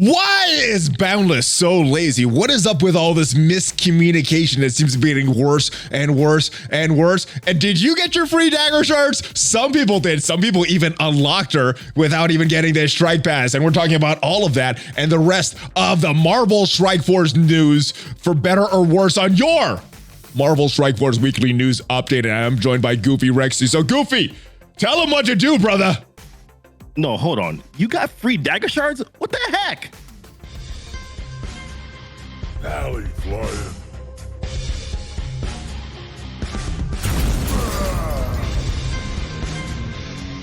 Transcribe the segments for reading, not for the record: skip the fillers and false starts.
Why is Boundless so lazy? What is up with all this miscommunication that seems to be getting worse and worse and worse? And did you get your free Dagger Shards? Some people did. Some people even unlocked her without even getting their Strike Pass. And we're talking about all of that and the rest of the Marvel Strike Force news for better or worse on your Marvel Strike Force Weekly News Update. And I'm joined by GoofyRhexi. So Goofy, tell him what to do, brother. No, hold on. You got free Dagger Shards? What the heck? ValleyFlyin.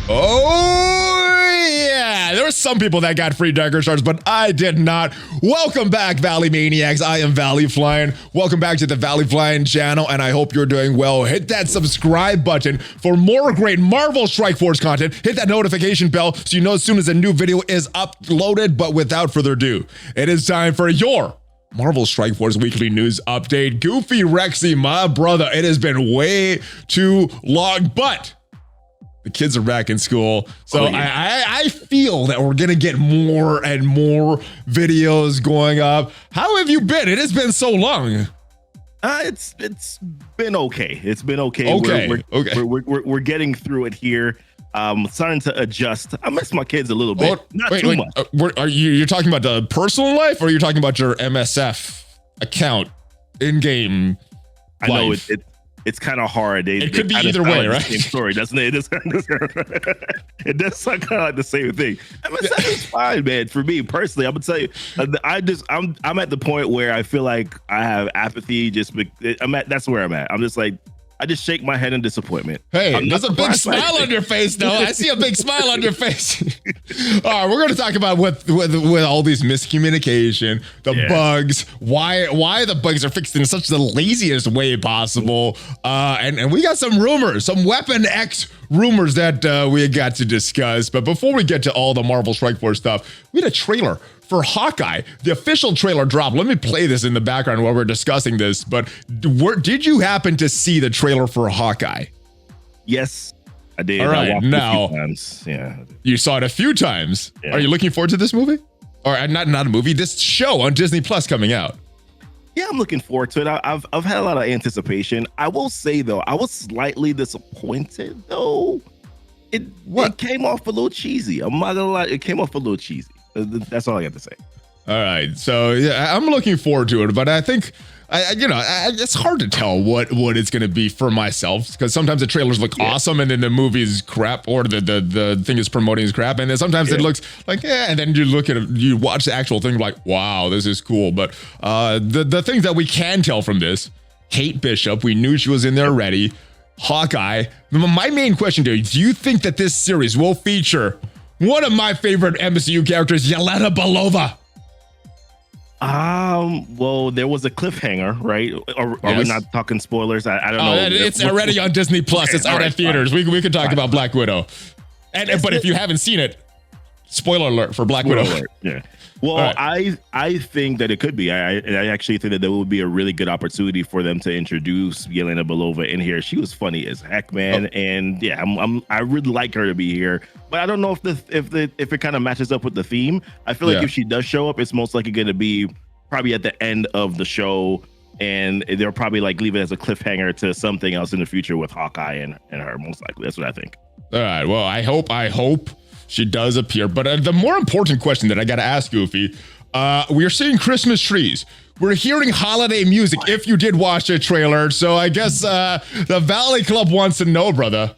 Oh, yeah. There were some people that got free Dagger Shards, but I did not. Welcome back, Valley Maniacs. I am ValleyFlyin. Welcome back to the ValleyFlyin channel, and I hope you're doing well. Hit that subscribe button for more great Marvel Strike Force content. Hit that notification bell so you know as soon as a new video is uploaded. But without further ado, it is time for your Marvel Strike Force Weekly News Update. GoofyRhexi, my brother, it has been way too long, but the kids are back in school, so I feel that we're gonna get more and more videos going up. How have you been? It has been so long. It's been okay. It's been okay. Okay. We're getting through it here. Starting to adjust. I miss my kids a little bit. Not too much. Are you're talking about the personal life, or are you talking about your MSF account in-game life? I know it's kind of hard. It could be either way, right? Same story, doesn't it? It does sound kind of like the same thing. MSF is fine, man. For me personally, I'm gonna tell you, I'm at the point where I feel like I have apathy. That's where I'm at. I'm just like, I just shake my head in disappointment. Hey, there's a big smile on your face, though. I see a big smile on your face. All right, we're going to talk about with all these miscommunication, the bugs, why the bugs are fixed in such the laziest way possible, and we got some rumors, some Weapon X rumors that we got to discuss. But before we get to all the Marvel Strike Force stuff, we had a trailer for Hawkeye. The official trailer dropped. Let me play this in the background while we're discussing this. But did you happen to see the trailer for Hawkeye? Yes, I did. All right, now, a few times. Yeah, you saw it a few times. Yeah. Are you looking forward to this movie? Or not a movie, this show on Disney Plus coming out? Yeah, I'm looking forward to it. I've had a lot of anticipation. I will say, though, I was slightly disappointed, though. It came off a little cheesy. I'm not gonna lie, it came off a little cheesy. That's all I got to say. All right, so yeah, I'm looking forward to it, but I think, it's hard to tell what it's going to be for myself, because sometimes the trailers look awesome and then the movie is crap, or the thing is promoting is crap, and then sometimes it looks like and then you watch the actual thing like, wow, this is cool. But the things that we can tell from this: Kate Bishop, we knew she was in there already. Hawkeye. My main question to you: do you think that this series will feature one of my favorite MCU characters, Yelena Belova? Well, there was a cliffhanger, right? Are we not talking spoilers? I don't know. It's already on Disney Plus. It's out at theaters. Fine. We could talk about Black Widow. But if you haven't seen it, spoiler alert for Black Widow. Yeah. Well, right. I think that it could be. I actually think that there would be a really good opportunity for them to introduce Yelena Belova in here. She was funny as heck, man, and yeah, I really like her to be here. But I don't know if it kind of matches up with the theme. I feel like if she does show up, it's most likely going to be probably at the end of the show, and they'll probably like leave it as a cliffhanger to something else in the future with Hawkeye and her. Most likely, that's what I think. All right. Well, I hope she does appear. But the more important question that I got to ask, Goofy, we are seeing Christmas trees. We're hearing holiday music, if you did watch the trailer. So I guess the Valley Club wants to know, brother,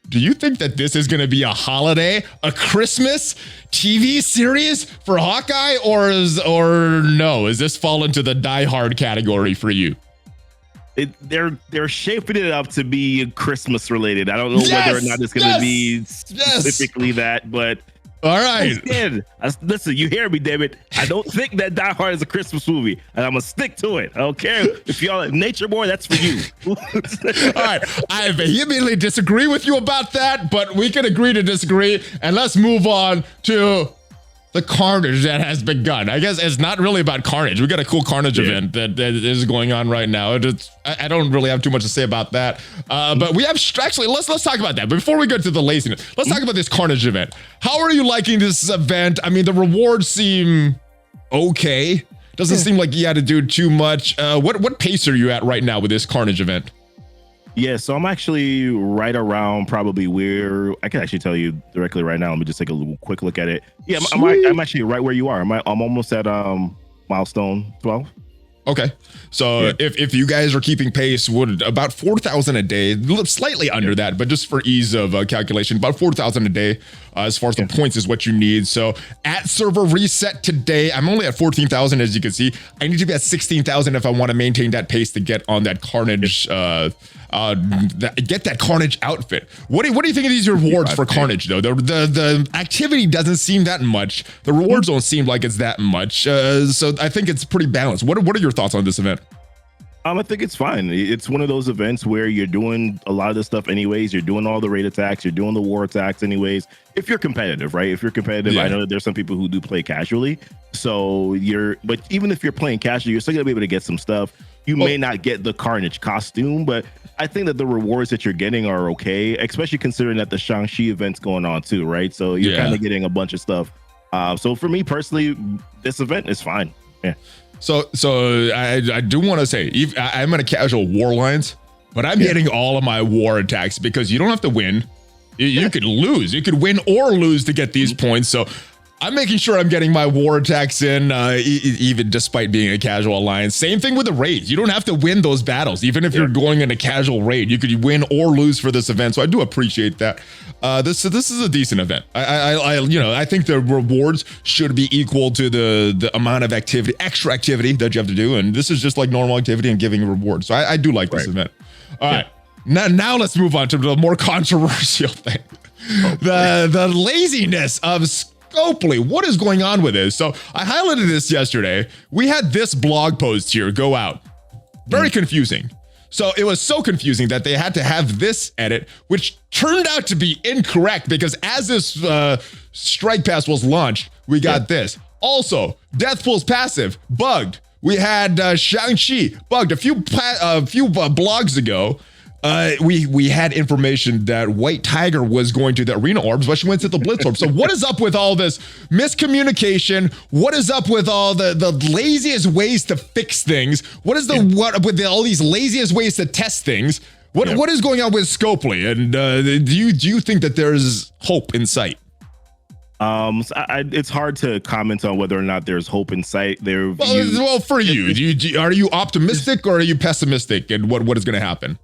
do you think that this is going to be a holiday, a Christmas TV series for Hawkeye, or no? Is this fall into the Die Hard category for you? They're shaping it up to be Christmas related. I don't know whether or not it's going to be specifically that, but all right. Listen, you hear me, David. I don't think that Die Hard is a Christmas movie, and I'm gonna stick to it. I don't care if y'all Nature Boy, that's for you. All right, I vehemently disagree with you about that, but we can agree to disagree, and let's move on to the Carnage that has begun. I guess it's not really about Carnage. We got a cool Carnage event that is going on right now. I don't really have too much to say about that. But we have actually let's talk about that. But before we go to the laziness, let's talk about this Carnage event. How are you liking this event? I mean, the rewards seem okay. Doesn't seem like you had to do too much. What pace are you at right now with this Carnage event? Yeah, so I'm actually right around probably where I can actually tell you directly right now. Let me just take a little quick look at it. Yeah, I'm actually right where you are. I'm almost at milestone 12. Okay, so if you guys are keeping pace, would about 4,000 a day, slightly under that, but just for ease of calculation, about 4,000 a day as far as the points is what you need. So at server reset today, I'm only at 14,000 as you can see. I need to be at 16,000 if I want to maintain that pace to get on that Carnage, get that Carnage outfit. What do you think of these rewards for Carnage though? The activity doesn't seem that much. The rewards don't seem like it's that much. So I think it's pretty balanced. What are your thoughts on this event? I think it's fine. It's one of those events where you're doing a lot of this stuff anyways. You're doing all the raid attacks. You're doing the war attacks anyways. If you're competitive, right? If you're competitive, I know that there's some people who do play casually. So but even if you're playing casually, you're still gonna be able to get some stuff. You may not get the Carnage costume, but I think that the rewards that you're getting are okay, especially considering that the Shang Chi event's going on too, right? So you're kind of getting a bunch of stuff. So for me personally, this event is fine. Yeah. So I do want to say, I'm in a casual war lines, but I'm hitting all of my war attacks because you don't have to win. You could lose. You could win or lose to get these points. So I'm making sure I'm getting my war attacks in, even despite being a casual alliance. Same thing with the raids. You don't have to win those battles. Even if you're going in a casual raid, you could win or lose for this event. So I do appreciate that. This is a decent event. I think the rewards should be equal to the amount of activity, extra activity that you have to do. And this is just like normal activity and giving rewards. So I do like this event. All right. Now let's move on to the more controversial thing. The laziness of Scopely. What is going on with this? So I highlighted this yesterday. We had this blog post here go out. Very confusing. So it was so confusing that they had to have this edit, which turned out to be incorrect because as this strike pass was launched, we got this. Also, Deathpool's passive bugged. We had Shang Chi bugged a few blogs ago. We had information that White Tiger was going to the arena orbs, but she went to the Blitz orb. So what is up with all this miscommunication? What is up with all the laziest ways to fix things? What is with all these laziest ways to test things? What is going on with Scopely? And do you think that there's hope in sight? It's hard to comment on whether or not there's hope in sight. Well, for you, are you optimistic or are you pessimistic? And what is going to happen?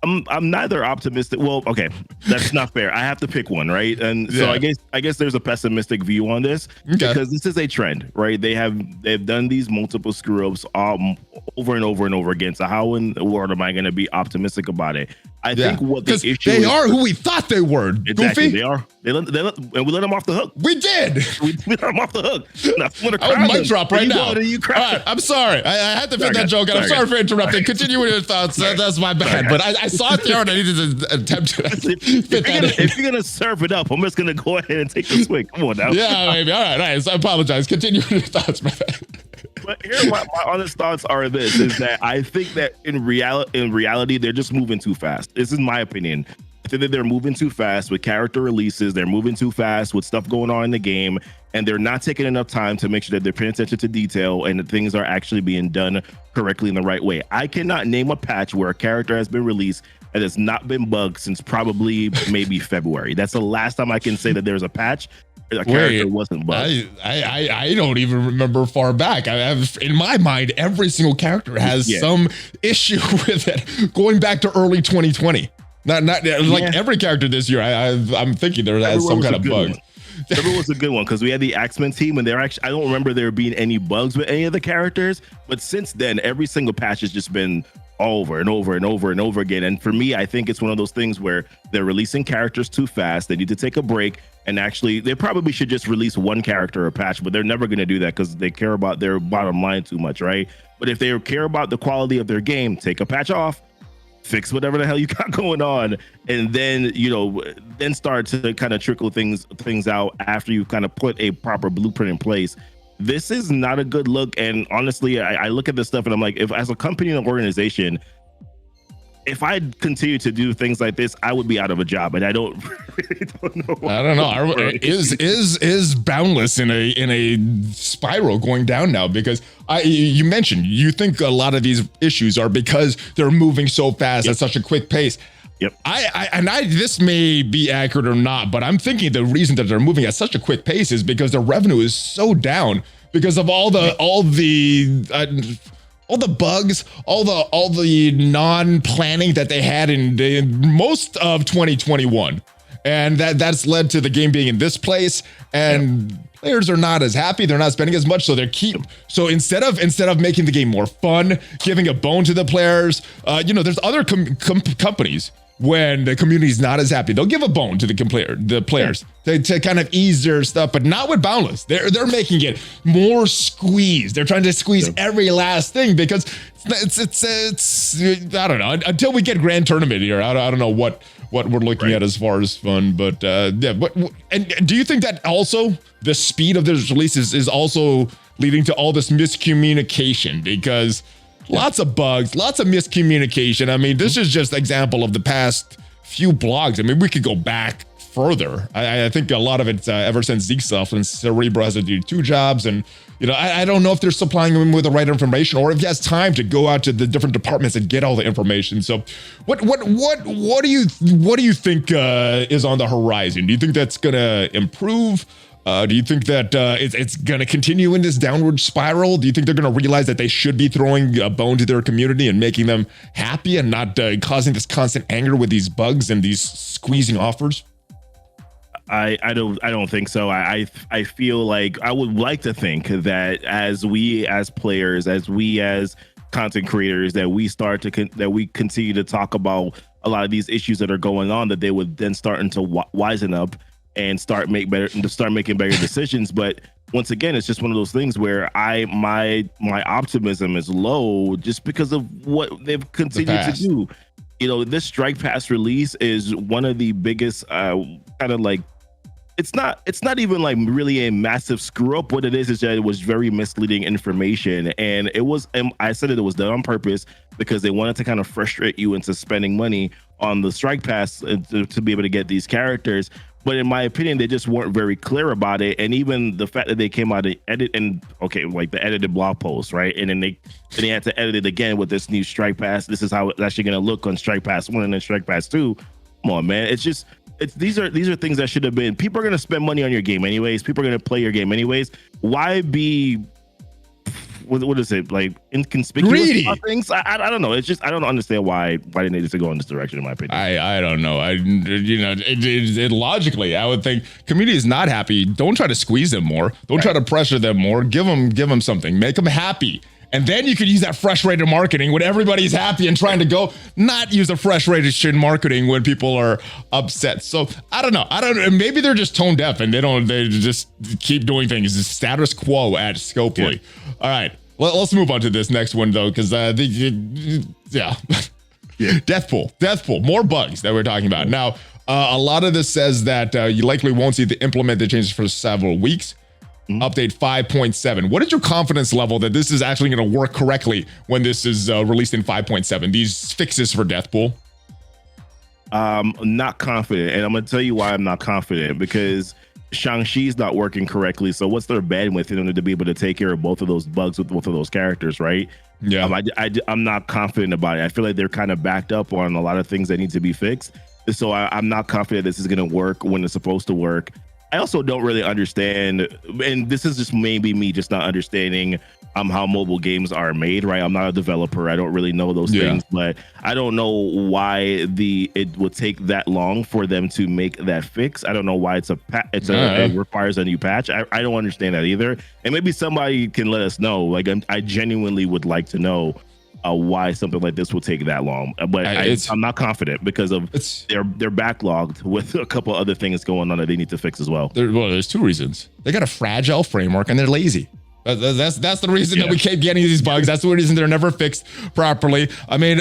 I'm neither optimistic. Well, okay, that's not fair. I have to pick one, right? And so I guess there's a pessimistic view on this because this is a trend, right? They've done these multiple screw ups over and over and over again. So how in the world am I going to be optimistic about it? I think what the issue they are who we thought they were. Exactly, Goofy? they are. And we let them off the hook. We did. We let them off the hook. I might drop right now. All right, I'm sorry. I had to fit that joke out. I'm sorry for interrupting. Continue with your thoughts. That's my bad. But I saw it there and I needed to attempt to fit that in. If you're going to serve it up, I'm just going to go ahead and take the swing. Come on now. Yeah, maybe. All right. So I apologize. Continue with your thoughts, my bad. But here, my honest thoughts are this: is that I think that in reality, they're just moving too fast. This is my opinion. I think that they're moving too fast with character releases. They're moving too fast with stuff going on in the game, and they're not taking enough time to make sure that they're paying attention to detail and that things are actually being done correctly in the right way. I cannot name a patch where a character has been released that has not been bugged since probably maybe February. That's the last time I can say that there's a patch. A character wasn't bugged. I don't even remember far back. I have in my mind every single character has some issue with it going back to early 2020. Not like every character this year. I'm thinking there has some kind of bug. Everyone was a good one because we had the X-Men team and I don't remember there being any bugs with any of the characters. But since then, every single patch has just been over and over and over and over again. And for me, I think it's one of those things where they're releasing characters too fast. They need to take a break. And actually, they probably should just release one character a patch, but they're never going to do that because they care about their bottom line too much, right? But if they care about the quality of their game, take a patch off, fix whatever the hell you got going on, and then then start to kind of trickle things out after you kind of put a proper blueprint in place. This is not a good look. And honestly, I look at this stuff and I'm like, if as a company and organization, if I continue to do things like this, I would be out of a job, and I don't really don't know. I don't know. Is Boundless in a spiral going down now? Because you mentioned you think a lot of these issues are because they're moving so fast at such a quick pace. Yep. This may be accurate or not, but I'm thinking the reason that they're moving at such a quick pace is because their revenue is so down because of all the bugs, all the non-planning that they had in most of 2021, and that's led to the game being in this place. And players are not as happy; they're not spending as much, so So instead of making the game more fun, giving a bone to the players, there's other companies. When the community is not as happy, they'll give a bone to the players to kind of ease their stuff, but not with Boundless. They're making it more squeezed. They're trying to squeeze every last thing because it's I don't know, until we get Grand Tournament here. I don't know what we're looking at as far as fun, but and do you think that also the speed of this release is also leading to all this miscommunication? Because lots of bugs, lots of miscommunication. I mean, this is just an example of the past few blogs. I mean, we could go back further. I think a lot of it ever since Zeke stuff and Cerebro has to do 2 jobs, and I don't know if they're supplying him with the right information or if he has time to go out to the different departments and get all the information. So, what do you think is on the horizon? Do you think that's gonna improve? Do you think that it's going to continue in this downward spiral? Do you think they're going to realize that they should be throwing a bone to their community and making them happy and not causing this constant anger with these bugs and these squeezing offers? I don't think so. I feel like I would like to think that as we as players, as we as content creators, that we continue to talk about a lot of these issues that are going on, that they would then start to wisen up and start making better decisions. But once again, it's just one of those things where my optimism is low just because of what they've continued to do. This Strike Pass release is one of the biggest kind of like, it's not even like really a massive screw up. What it is that it was very misleading information, and I said it was done on purpose because they wanted to kind of frustrate you into spending money on the Strike Pass to be able to get these characters. But in my opinion, they just weren't very clear about it. And even the fact that they came out and like the edited blog post, right? And then they had to edit it again with this new Strike Pass. This is how it's actually going to look on Strike Pass 1 and then Strike Pass 2. Come on, man. These are things that should have been. People are going to spend money on your game anyways. People are going to play your game anyways. Why be, what is it, like inconspicuous about things? I don't know. It's just, I don't understand why they needed to go in this direction, in my opinion. I don't know. It logically, I would think community is not happy. Don't try to squeeze them more. Don't try to pressure them more. Give them something. Make them happy. And then you could use that frustrated marketing when everybody's happy and trying to go, not use the frustrated marketing when people are upset. So I don't know. Maybe they're just tone deaf and they just keep doing things. It's status quo at Scopely. Yeah. All right. Let's move on to this next one though, because Deathpool, more bugs that we're talking about. Now, a lot of this says that you likely won't see the implemented changes for several weeks. Update 5.7. What is your confidence level that this is actually going to work correctly when this is released in 5.7? These fixes for Deathpool? Not confident, and I'm going to tell you why I'm not confident, because Shang Chi's not working correctly. So what's their bandwidth in order to be able to take care of both of those bugs with both of those characters, right? Yeah. I'm not confident about it. I feel like they're kind of backed up on a lot of things that need to be fixed. So I'm not confident this is going to work when it's supposed to work. I also don't really understand, and this is just maybe me just not understanding how mobile games are made, right? I'm not a developer. I don't really know those things, but I don't know why it would take that long for them to make that fix. I don't know why it requires a new patch. I don't understand that either. And maybe somebody can let us know. Like, I genuinely would like to know why something like this will take that long, but I'm not confident because of they're backlogged with a couple other things going on that they need to fix as well. There's 2 reasons. They got a fragile framework and they're lazy. That's the reason that we keep getting these bugs. That's the reason they're never fixed properly. I mean,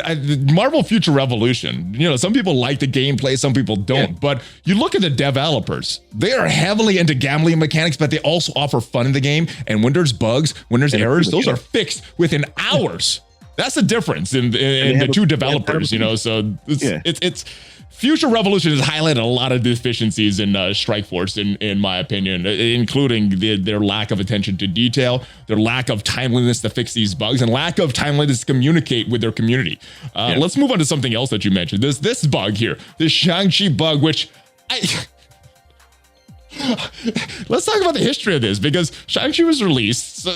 Marvel Future Revolution, some people like the gameplay, some people don't. But you look at the developers, they are heavily into gambling mechanics, but they also offer fun in the game. And when there's bugs, when there's errors, those are fixed within hours. That's the difference in the two developers, you know. So it's Future Revolution has highlighted a lot of deficiencies in Strike Force, in my opinion, including their lack of attention to detail, their lack of timeliness to fix these bugs, and lack of timeliness to communicate with their community. Let's move on to something else that you mentioned. This bug here, this Shang Chi bug, which let's talk about the history of this, because Shang Chi was released. So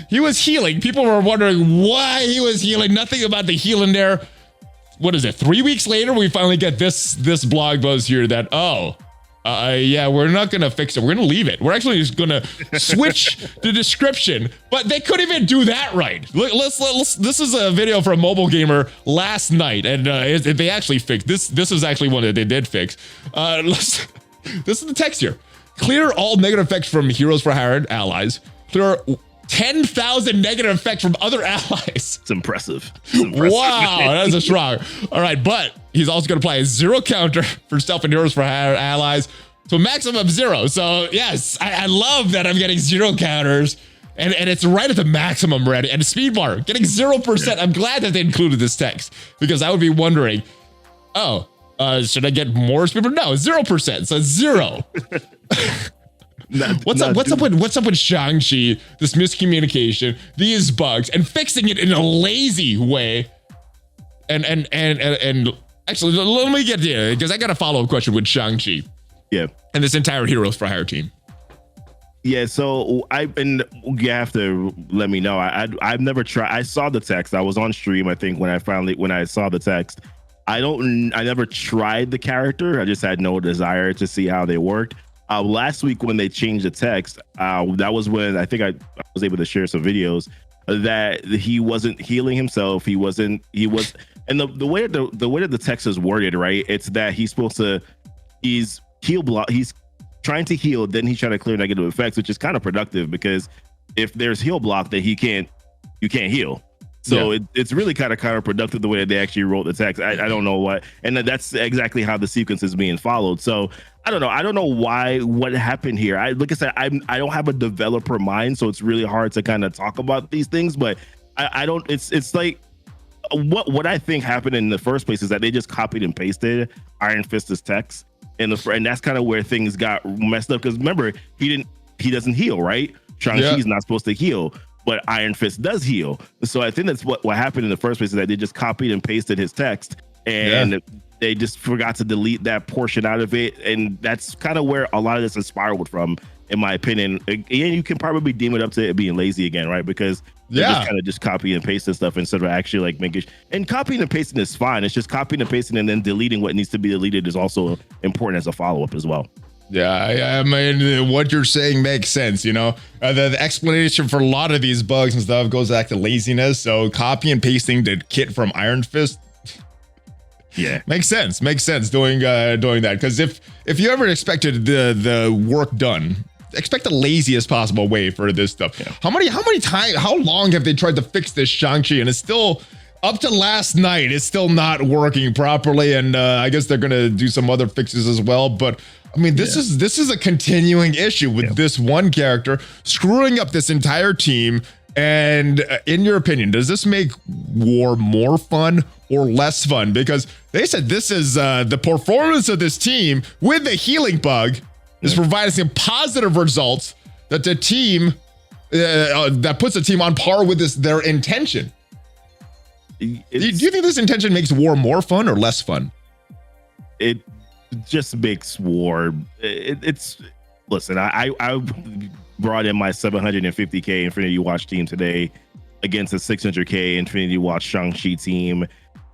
he was healing. People were wondering why he was healing. Nothing about the healing there. What is it? 3 weeks later, we finally get this blog buzz here that, yeah, we're not going to fix it. We're going to leave it. We're actually just going to switch the description, but they couldn't even do that right. Let's this is a video from Mobile Gamer last night, and they actually fixed this. This is actually one that they did fix. This is the text here. Clear all negative effects from Heroes for Hire allies. Clear 10,000 negative effects from other allies. It's impressive. Wow, that's a strong. All right, but he's also going to apply a 0 counter for Stealth and Heroes for Hire allies to a maximum of 0. So yes, I love that I'm getting 0 counters, and it's right at the maximum already. And speed bar getting 0%. Yeah. I'm glad that they included this text, because I would be wondering, should I get more speed bar? No, 0%. So 0. What's up with Shang-Chi, this miscommunication, these bugs, and fixing it in a lazy way? And actually, let me get there, because I got a follow-up question with Shang-Chi. Yeah. And this entire Heroes for Hire team. Yeah, so you have to let me know. I've never tried. I saw the text. I was on stream, I think, when I saw the text. I never tried the character. I just had no desire to see how they worked. Last week when they changed the text, that was when I think I was able to share some videos that he wasn't healing himself. He was, and the way that the text is worded, right? It's that he's heal block. He's trying to heal, then he's trying to clear negative effects, which is kind of productive, because if there's heal block, then you can't heal. So it's really kind of counterproductive the way that they actually wrote the text. I don't know what, and that's exactly how the sequence is being followed. So I don't know what happened here. Like I said, I don't have a developer mind, so it's really hard to kind of talk about these things. But I don't. It's like what I think happened in the first place is that they just copied and pasted Iron Fist's text, and that's kind of where things got messed up. Because remember, he doesn't heal, right? Shang-Chi's not supposed to heal, but Iron Fist does heal. So I think that's what happened in the first place, is that they just copied and pasted his text, and they just forgot to delete that portion out of it. And that's kind of where a lot of this is spiraled from, in my opinion. And you can probably deem it up to it being lazy again, right? Because they just kind of just copy and pasting stuff instead of actually like making. And copying and pasting is fine. It's just copying and pasting and then deleting what needs to be deleted is also important as a follow-up as well. Yeah, I mean, what you're saying makes sense, you know? The explanation for a lot of these bugs and stuff goes back to laziness. So copy and pasting the kit from Iron Fist, makes sense doing that. Because if you ever expected the work done, expect the laziest possible way for this stuff. How long have they tried to fix this Shang-Chi, and it's still up to last night, it's still not working properly? And I guess they're gonna do some other fixes as well. But I mean, this is a continuing issue with this one character screwing up this entire team. And in your opinion, does this make war more fun or less fun? Because they said this is the performance of this team with the healing bug is providing some positive results that the team that puts the team on par with their intention. Do you think this intention makes war more fun or less fun? It just makes war. Listen, I brought in my 750k Infinity Watch team today against a 600k Infinity Watch Shang-Chi team,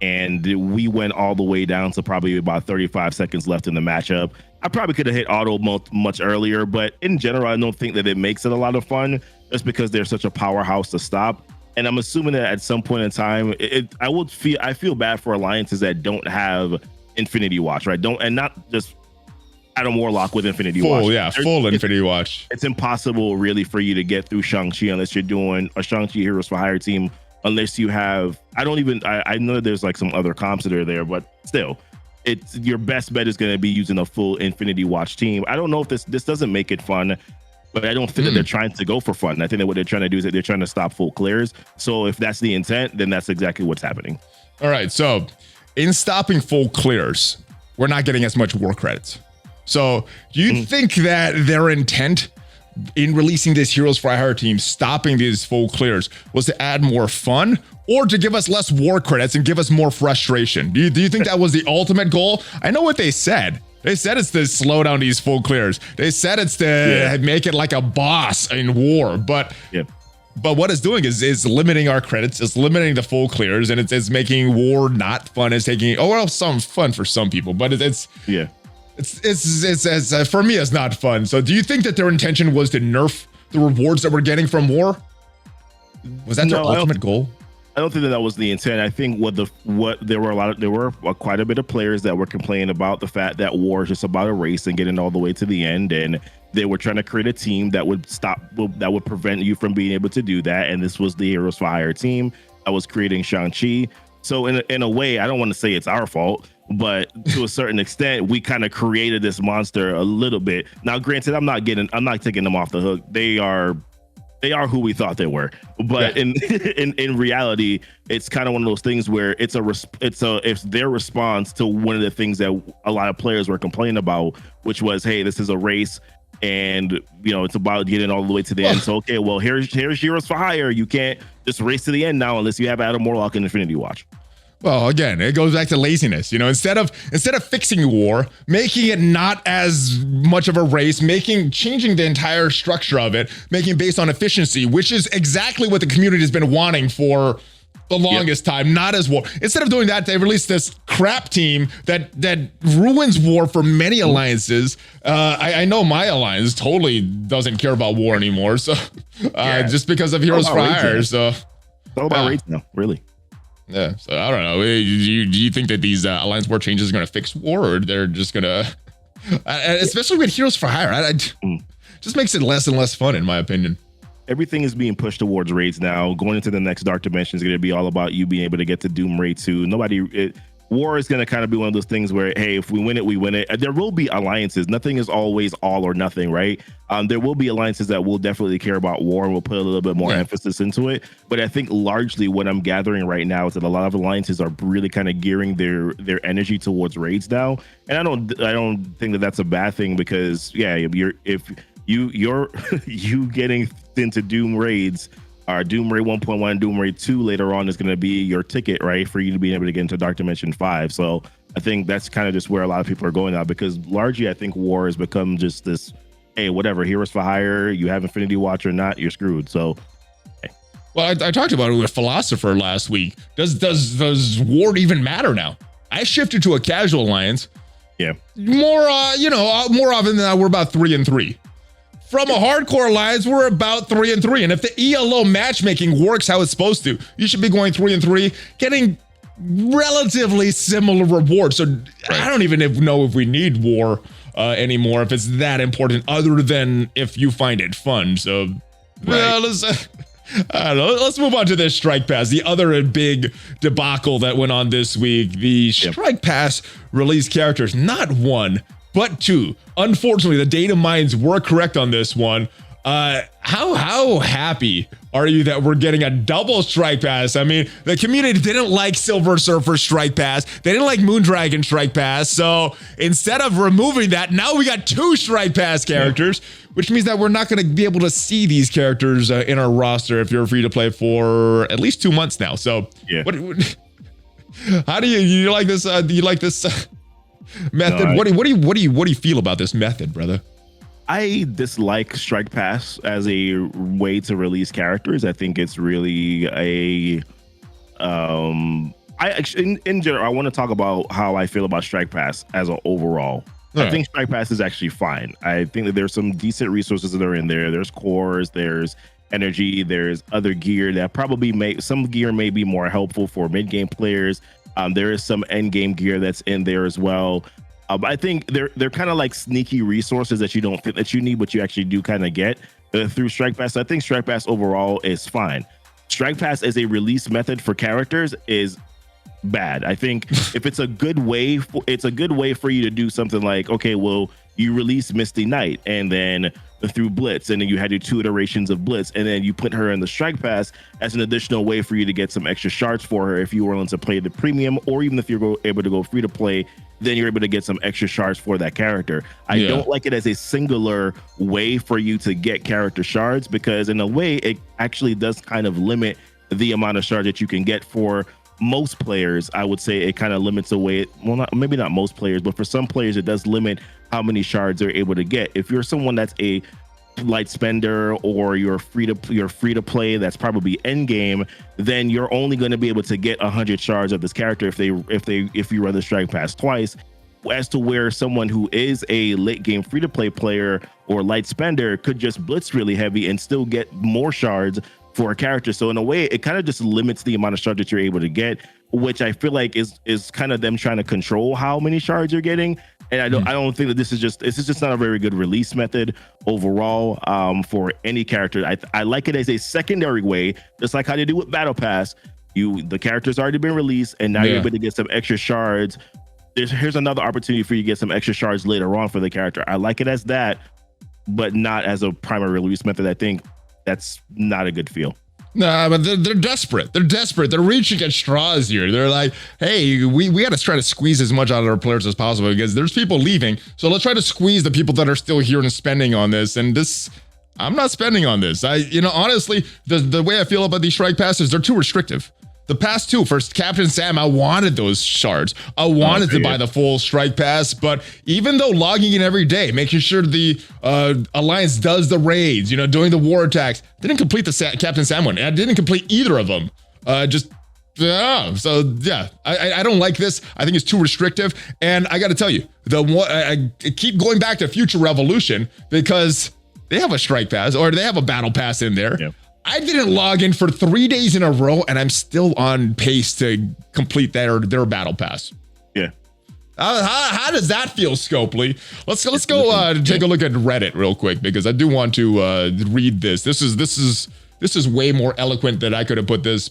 and we went all the way down to probably about 35 seconds left in the matchup. I probably could have hit auto much earlier, but in general, I don't think that it makes it a lot of fun just because they're such a powerhouse to stop. And I'm assuming that at some point in time, I feel bad for alliances that don't have Infinity Watch, right? Not just Adam Warlock with Infinity Watch. Full Infinity Watch. It's impossible really for you to get through Shang-Chi unless you're doing a Shang-Chi Heroes for Hire team, unless you have, I know there's like some other comps that are there, but still, your best bet is going to be using a full Infinity Watch team. I don't know if this doesn't make it fun. but I don't think that they're trying to go for fun. I think that what they're trying to do is that they're trying to stop full clears. So if that's the intent, then that's exactly what's happening. All right, so in stopping full clears, we're not getting as much war credits. So do you think that their intent in releasing this Heroes for Hire team, stopping these full clears, was to add more fun or to give us less war credits and give us more frustration? Do you think that was the ultimate goal? I know what they said. They said it's to slow down these full clears. They said it's to make it like a boss in war, but what it's doing is limiting our credits, it's limiting the full clears, and it's making war not fun. It's taking some fun for some people, but it's for me, it's not fun. So do you think that their intention was to nerf the rewards that we're getting from war? Was that their ultimate goal? I don't think that was the intent. I think there were quite a bit of players that were complaining about the fact that war is just about a race and getting all the way to the end, and they were trying to create a team that would prevent you from being able to do that. And this was the Heroes for Hire team that was creating Shang Chi. So in a way, I don't want to say it's our fault, but to a certain extent, we kind of created this monster a little bit. Now, granted, I'm not taking them off the hook. They are who we thought they were, but in reality, it's kind of one of those things where it's their response to one of the things that a lot of players were complaining about, which was, hey, this is a race, and it's about getting all the way to the end. So okay, well, here's Heroes for Hire. You can't just race to the end now unless you have Adam Warlock and Infinity Watch. Well, again, it goes back to laziness. Instead of fixing war, making it not as much of a race, changing the entire structure of it, making it based on efficiency, which is exactly what the community has been wanting for the longest time, not as war. Instead of doing that, they released this crap team that ruins war for many alliances. I know my alliance totally doesn't care about war anymore, so just because of Heroes for Hire. So it's all about raids now, really. Yeah, so I don't know. Do you think that these alliance war changes are going to fix war, or they're just going to, especially with Heroes for Hire, just makes it less and less fun, in my opinion. Everything is being pushed towards raids now. Going into the next Dark Dimension is going to be all about you being able to get to Doom Raid 2. War is going to kind of be one of those things where, hey, if we win it, we win it. There will be alliances. Nothing is always all or nothing, right? There will be alliances that will definitely care about war and will put a little bit more emphasis into it. But I think largely what I'm gathering right now is that a lot of alliances are really kind of gearing their energy towards raids now. And I don't think that that's a bad thing, because if you're getting into Doom raids, Doom Raid 1.1, Doom Raid 2 later on is going to be your ticket, right, for you to be able to get into Dark Dimension 5. So I think that's kind of just where a lot of people are going now, because largely I think war has become just this, hey, whatever, Heroes for Hire, you have Infinity Watch or not, you're screwed. So, hey. Well, I talked about it with Philosopher last week. Does war even matter now? I shifted to a casual alliance. Yeah. More often than not, we're about 3-3. From a hardcore alliance, we're about 3-3. And if the ELO matchmaking works how it's supposed to, you should be going 3-3, getting relatively similar rewards. So I don't even know if we need war anymore, if it's that important, other than if you find it fun. So let's move on to this Strike Pass, the other big debacle that went on this week. The Strike Pass released characters, not one, but two. Unfortunately, the data mines were correct on this one. How happy are you that we're getting a double Strike Pass? I mean, the community didn't like Silver Surfer Strike Pass. They didn't like Moondragon Strike Pass. So instead of removing that, now we got two Strike Pass characters, which means that we're not going to be able to see these characters in our roster if you're free to play for at least 2 months now. So how do you like this? Do you like this method? No, what do you feel about this method, brother? I dislike Strike Pass as a way to release characters. I think it's really in general, I want to talk about how I feel about Strike Pass as an overall. I think Strike Pass is actually fine. I think that there's some decent resources that are in there. There's cores, there's energy, there's other gear that probably some gear may be more helpful for mid-game players. There is some end game gear that's in there as well. I think they're kind of like sneaky resources that you don't think that you need, but you actually do kind of get through Strike Pass. So I think Strike Pass overall is fine. Strike Pass as a release method for characters is bad. I think if it's a good way for you to do something like, okay, well, you release Misty Knight and then through Blitz, and then you had your 2 iterations of Blitz, and then you put her in the Strike Pass as an additional way for you to get some extra shards for her if you were willing to play the premium, or even if you're able to go free to play, then you're able to get some extra shards for that character. I don't like it as a singular way for you to get character shards, because in a way it actually does kind of limit the amount of shards that you can get for most players. I would say it kind of limits away, well, maybe not most players, but for some players it does limit how many shards they're able to get. If you're someone that's a light spender, or you're free to play, that's probably end game, then you're only going to be able to get 100 shards of this character if you run the Strike Pass twice. As to where someone who is a late game free to play player or light spender could just blitz really heavy and still get more shards for a character. So in a way, it kind of just limits the amount of shards that you're able to get, which I feel like is kind of them trying to control how many shards you're getting. And I don't think that this is just not a very good release method overall for any character. I like it as a secondary way, just like how they do with Battle Pass. The character's already been released, and now you're able to get some extra shards. Here's another opportunity for you to get some extra shards later on for the character. I like it as that, but not as a primary release method. I think that's not a good feel. Nah, but they're desperate. They're desperate. They're reaching at straws here. They're like, hey, we got to try to squeeze as much out of our players as possible, because there's people leaving. So let's try to squeeze the people that are still here and spending on this. And I'm not spending on this. Honestly, the way I feel about these strike passes, they're too restrictive. The past 2, for Captain Sam, I wanted those shards. I wanted to buy the full strike pass, but even though logging in every day, making sure the Alliance does the raids, doing the war attacks, didn't complete the Captain Sam one. I didn't complete either of them. I don't like this. I think it's too restrictive. And I got to tell you, I keep going back to Future Revolution because they have a strike pass, or they have a battle pass in there. Yeah. I didn't log in for 3 days in a row, and I'm still on pace to complete their battle pass. Yeah. How does that feel, Scopely? Let's go take a look at Reddit real quick, because I do want to read this. This is way more eloquent than I could have put this,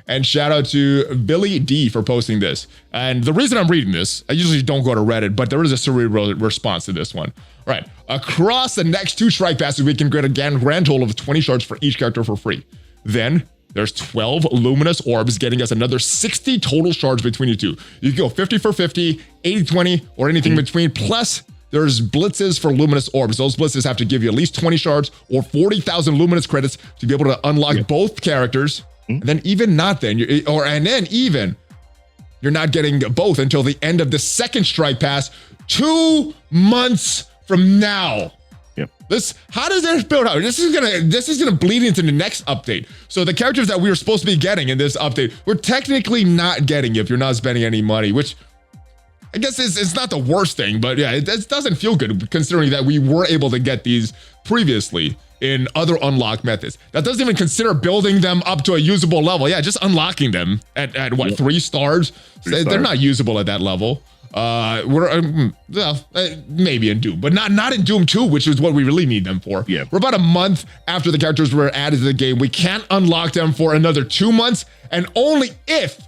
and shout out to Billy D for posting this. And the reason I'm reading this, I usually don't go to Reddit, but there is a cerebral response to this one. Right. Across the next 2 strike passes, we can get a grand total of 20 shards for each character for free. Then there's 12 luminous orbs, getting us another 60 total shards between the 2. You can go 50 for 50, 80-20, or anything between. Plus, there's blitzes for luminous orbs. Those blitzes have to give you at least 20 shards or 40,000 luminous credits to be able to unlock both characters. And then even not then, you're not getting both until the end of the second strike pass, 2 months from now. Yep. How does this build out? This is gonna bleed into the next update. So the characters that we were supposed to be getting in this update, we're technically not getting if you're not spending any money, which I guess it's not the worst thing, but yeah, it doesn't feel good considering that we were able to get these previously in other unlock methods. That doesn't even consider building them up to a usable level. Yeah, just unlocking them at what, 3 stars? They're not usable at that level. Maybe in Doom, but not in Doom 2, which is what we really need them for. Yeah. We're about a month after the characters were added to the game. We can't unlock them for another 2 months, and only if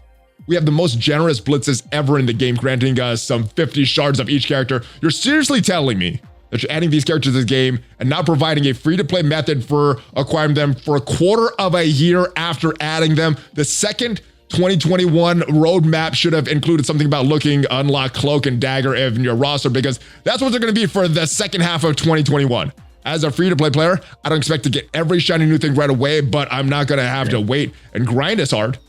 we have the most generous blitzes ever in the game, granting us some 50 shards of each character. You're seriously telling me that you're adding these characters to the game and not providing a free-to-play method for acquiring them for a quarter of a year after adding them? The second 2021 roadmap should have included something about unlock Cloak and Dagger in your roster, because that's what they're going to be for the second half of 2021. As a free-to-play player, I don't expect to get every shiny new thing right away, but I'm not going to have to wait and grind as hard.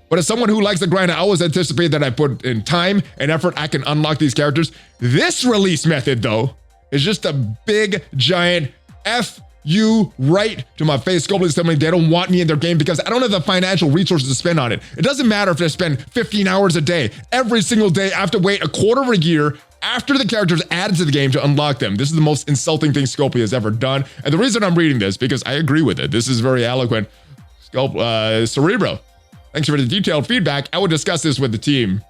But as someone who likes to grind, I always anticipate that I put in time and effort, I can unlock these characters. This release method, though, is just a big, giant F you right to my face. Scopely's telling me they don't want me in their game because I don't have the financial resources to spend on it. It doesn't matter if I spend 15 hours a day. Every single day, I have to wait a quarter of a year after the characters added to the game to unlock them. This is the most insulting thing Scopely has ever done. And the reason I'm reading this, because I agree with it. This is very eloquent. Cerebro, thanks for the detailed feedback. I would discuss this with the team.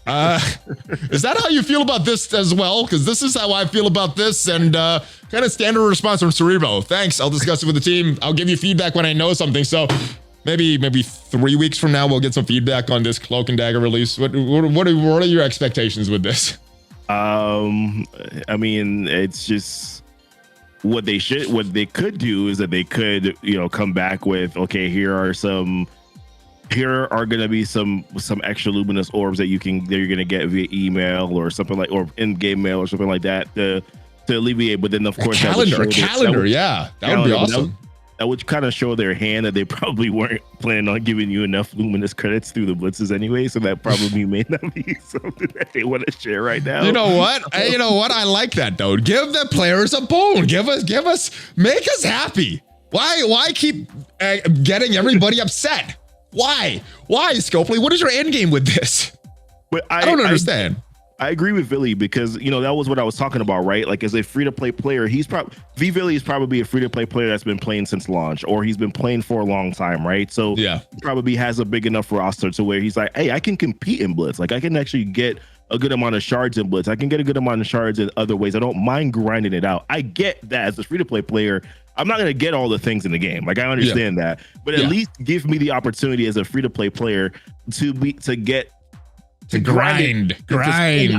Is that how you feel about this as well? Because this is how I feel about this, and kind of standard response from Cerebro. Thanks, I'll discuss it with the team. I'll give you feedback when I know something. So maybe 3 weeks from now, we'll get some feedback on this Cloak and Dagger release. What are your expectations with this? I mean, it's just what they could do is that they could, come back with, okay, here are going to be some extra luminous orbs that you're going to get via email or something like, or in-game mail or something like that to alleviate. But then of course, yeah, that would be awesome. That would kind of show their hand that they probably weren't planning on giving you enough luminous credits through the blitzes anyway. So that probably may not be something that they want to share right now. You know what? I like that though. Give the players a bone. Make us happy. Why keep getting everybody upset? Why, Scopely? What is your end game with this? But I don't understand. I agree with Villy because that was what I was talking about, right? Like as a free-to-play player, Villy is probably a free-to-play player that's been playing since launch, or he's been playing for a long time, right? So yeah, he probably has a big enough roster to where he's like, hey, I can compete in Blitz. Like I can actually get a good amount of shards in Blitz. I can get a good amount of shards in other ways. I don't mind grinding it out. I get that as a free-to-play player, I'm not going to get all the things in the game. Like I understand that, but at least give me the opportunity as a free-to-play player to grind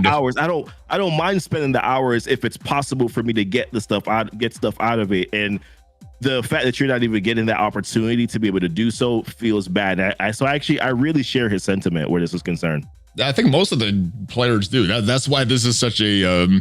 hours. I don't mind spending the hours if it's possible for me to get stuff out of it. And the fact that you're not even getting that opportunity to be able to do so feels bad. I really share his sentiment where this is concerned. I think most of the players do. That's why this is such a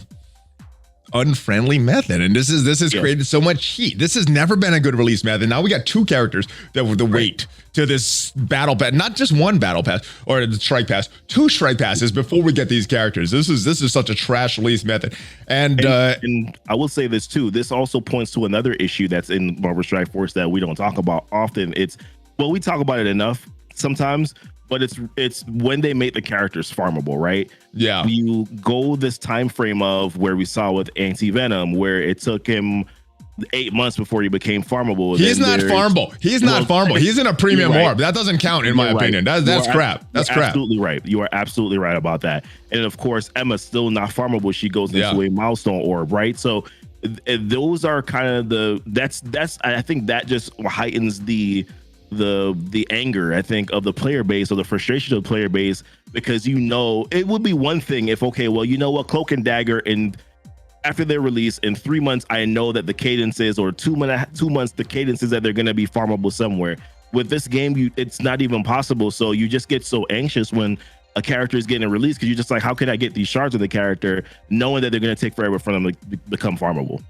unfriendly method, and this has created so much heat. This has never been a good release method. Now we got two characters that were the wait to this battle pass, not just one battle pass or the strike pass, two strike passes before we get these characters. This is such a trash release method. And I will say this too. This also points to another issue that's in Marvel Strike Force that we don't talk about often. We talk about it enough sometimes, but it's when they make the characters farmable, right? Yeah. You go this time frame of where we saw with Anti-Venom, where it took him 8 months before he became farmable. He's not farmable. He's in a premium orb. That doesn't count in my opinion. That's crap. That's crap. Absolutely right. You are absolutely right about that. And of course, Emma's still not farmable. She goes into a milestone orb, right? So those are kind of I think that just heightens the anger, I think, of the player base, or the frustration of the player base, because it would be one thing if, okay, well, you know what, Cloak and Dagger, and after their release in 3 months, I know that the cadence is, or 2 months, the cadence is that they're going to be farmable somewhere. With this game, it's not even possible. So you just get so anxious when a character is getting released, because you're just like, how can I get these shards of the character, knowing that they're going to take forever for them to become farmable?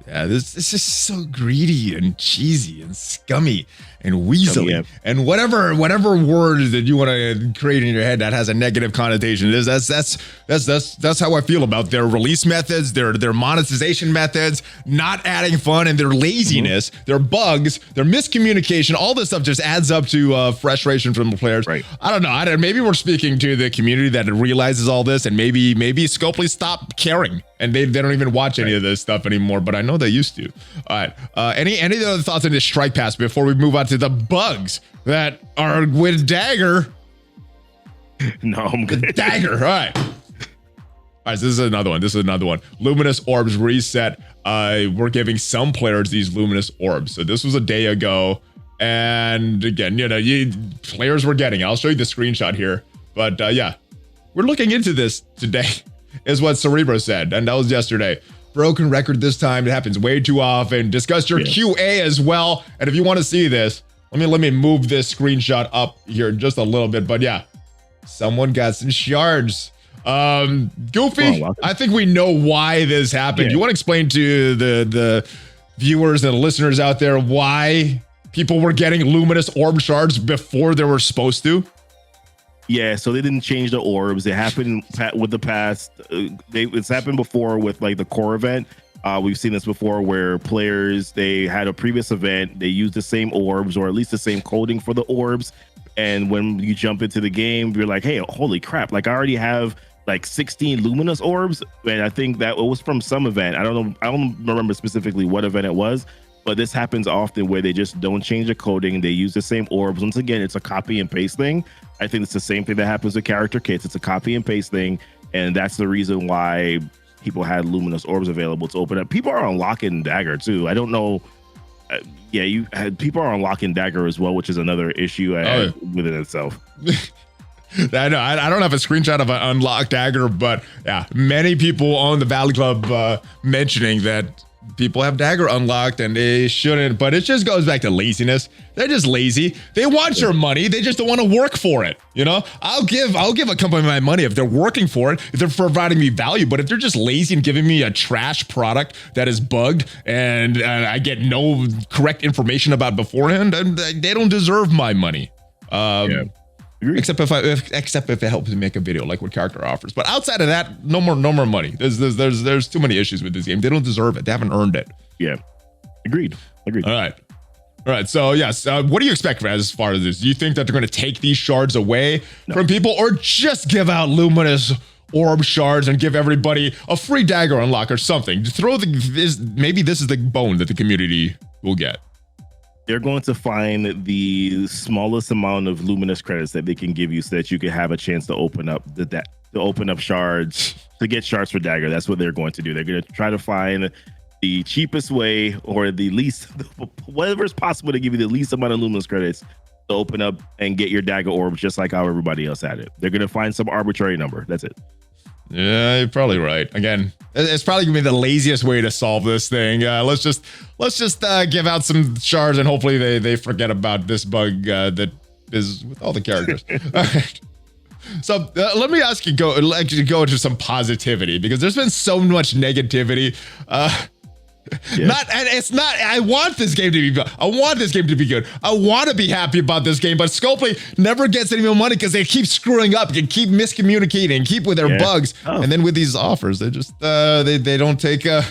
Yeah, this is so greedy and cheesy and scummy and weaselly and whatever word that you want to create in your head that has a negative connotation. That's how I feel about their release methods, their monetization methods, not adding fun, and their laziness, their bugs, their miscommunication. All this stuff just adds up to frustration from the players. Right. I don't know. Maybe we're speaking to the community that realizes all this, and maybe Scopely stopped caring and they don't even watch any of this stuff anymore. But I know they used to. All right. Any other thoughts on this strike pass before we move on to the bugs that are with Dagger? No, I'm good. Dagger. All right. All right. So this is another one. Luminous orbs reset. We're giving some players these luminous orbs. So this was a day ago. And again, players were getting. I'll show you the screenshot here. But yeah, we're looking into this today, is what Cerebro said. And that was yesterday. Broken record this time. It happens way too often. Discuss your QA as well. And if you want to see this, let me move this screenshot up here just a little bit. But yeah, someone got some shards. Goofy, I think we know why this happened. You want to explain to the viewers and listeners out there why people were getting luminous orb shards before they were supposed to? Yeah, so they didn't change the orbs. It happened with the past. It's happened before with like the core event. We've seen this before where players, they had a previous event, they used the same orbs, or at least the same coding for the orbs. And when you jump into the game, you're like, hey, holy crap. Like I already have like 16 luminous orbs. And I think that it was from some event. I don't remember specifically what event it was, but this happens often where they just don't change the coding. They use the same orbs. Once again, it's a copy and paste thing. I think it's the same thing that happens with character kits. It's a copy and paste thing. And that's the reason why people had luminous orbs available to open up. People are unlocking Dagger too. I don't know. People are unlocking Dagger as well, which is another issue within itself. I know. I don't have a screenshot of an unlocked dagger, but yeah, many people on the Valley Club mentioning that people have dagger unlocked and they shouldn't, but it just goes back to laziness. They're just lazy. They want your money. They just don't want to work for it. You know, I'll give a company my money if they're working for it, if they're providing me value. But if they're just lazy and giving me a trash product that is bugged and I get no correct information about beforehand, they don't deserve my money. Except if it helps me make a video, like what character offers. But outside of that, no more money. There's too many issues with this game. They don't deserve it. They haven't earned it. Yeah, agreed. All right. So yes, what do you expect as far as this? Do you think that they're going to take these shards away from people, or just give out luminous orb shards and give everybody a free dagger unlock or something? Maybe this is the bone that the community will get. They're going to find the smallest amount of luminous credits that they can give you so that you can have a chance to open up shards, to get shards for dagger. That's what they're going to do. They're going to try to find the cheapest way, or the least, whatever is possible, to give you the least amount of luminous credits to open up and get your dagger orb, just like how everybody else had it. They're going to find some arbitrary number. That's it. Yeah, you're probably right. Again, it's probably gonna be the laziest way to solve this thing. Let's just give out some shards and hopefully they forget about this bug that is with all the characters. All right. So let me ask you, go into some positivity, because there's been so much negativity. I want this game to be good. I want this game to be good. I want to be happy about this game, but Scopely never gets any more money because they keep screwing up and keep miscommunicating, keep with their bugs. And then with these offers, they just they don't take a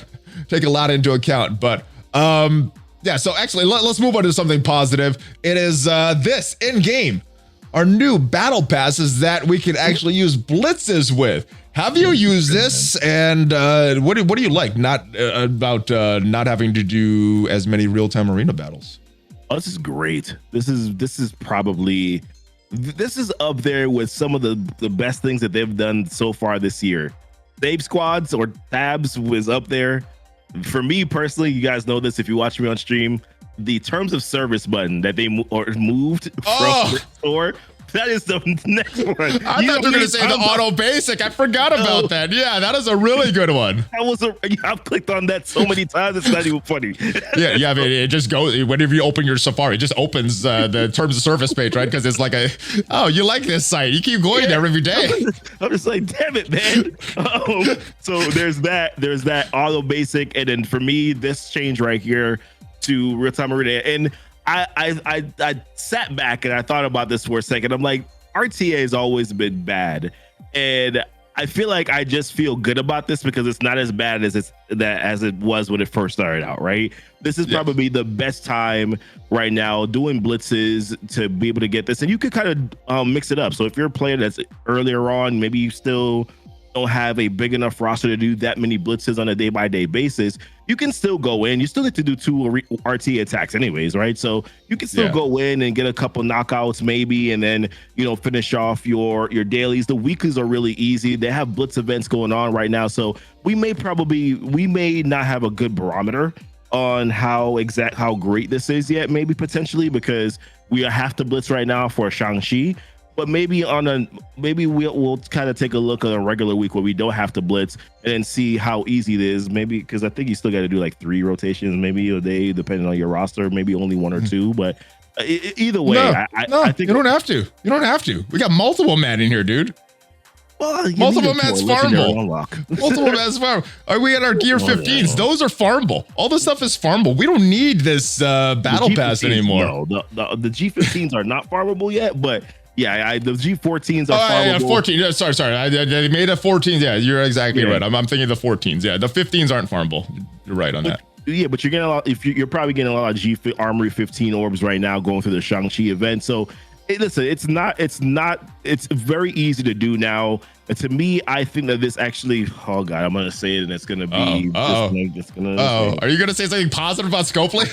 lot into account. But yeah, so actually let's move on to something positive. It is this in-game, our new battle passes that we can actually use blitzes with. Have you used this, and what do you like? Not having to do as many real-time arena battles. Oh, this is great. This is probably up there with some of the best things that they've done so far this year. Save squads or tabs was up there. For me personally, you guys know this if you watch me on stream, the terms of service button that they moved from the store. That is the next one. I thought you were going to say the auto basic. I forgot about that. Yeah, that is a really good one. I've clicked on that so many times, it's not even funny. Yeah. I mean, it just goes, whenever you open your Safari, it just opens the terms of service page, right? Because it's like you like this site. You keep going there every day. I'm just like, damn it, man. So there's that auto basic. And then for me, this change right here to real-time arena. And I sat back and I thought about this for a second. I'm like, RTA has always been bad, and I feel like I just feel good about this because it's not as bad as it was when it first started out. Right, this is probably the best time right now doing blitzes to be able to get this, and you could kind of mix it up. So if you're a player that's earlier on, maybe you still don't have a big enough roster to do that many blitzes on a day-by-day basis, you can still go in. You still get to do 2 RT attacks anyways, right? So you can still go in and get a couple knockouts maybe, and then, finish off your dailies. The weeklies are really easy. They have blitz events going on right now. So we may not have a good barometer on how great this is yet, maybe potentially, because we have to blitz right now for Shang Chi. But maybe we'll kind of take a look on a regular week where we don't have to blitz and then see how easy it is. Maybe because I think you still got to do like 3 rotations maybe a day, depending on your roster. Maybe only 1 or 2. But either way, I think you don't have to. You don't have to. We got multiple man in here, dude. Well, multiple man's farmable. Multiple man's farmable. Are we at our gear 15s? Those are farmable. All this stuff is farmable. We don't need this battle pass anymore. No, the G15s are not farmable yet, but. Yeah, the G14s are farmable. Yeah, 14. Yeah, sorry. They made a 14. Yeah, you're exactly right. I'm thinking the 14s. Yeah, the 15s aren't farmable. You're right on that. Yeah, but you're getting a lot. You're probably getting a lot of Armory 15 orbs right now going through the Shang Chi event. So, listen, it's very easy to do now. And to me, I think that this actually. Oh God, I'm gonna say it, and it's gonna be. Are you gonna say something positive about Scopely?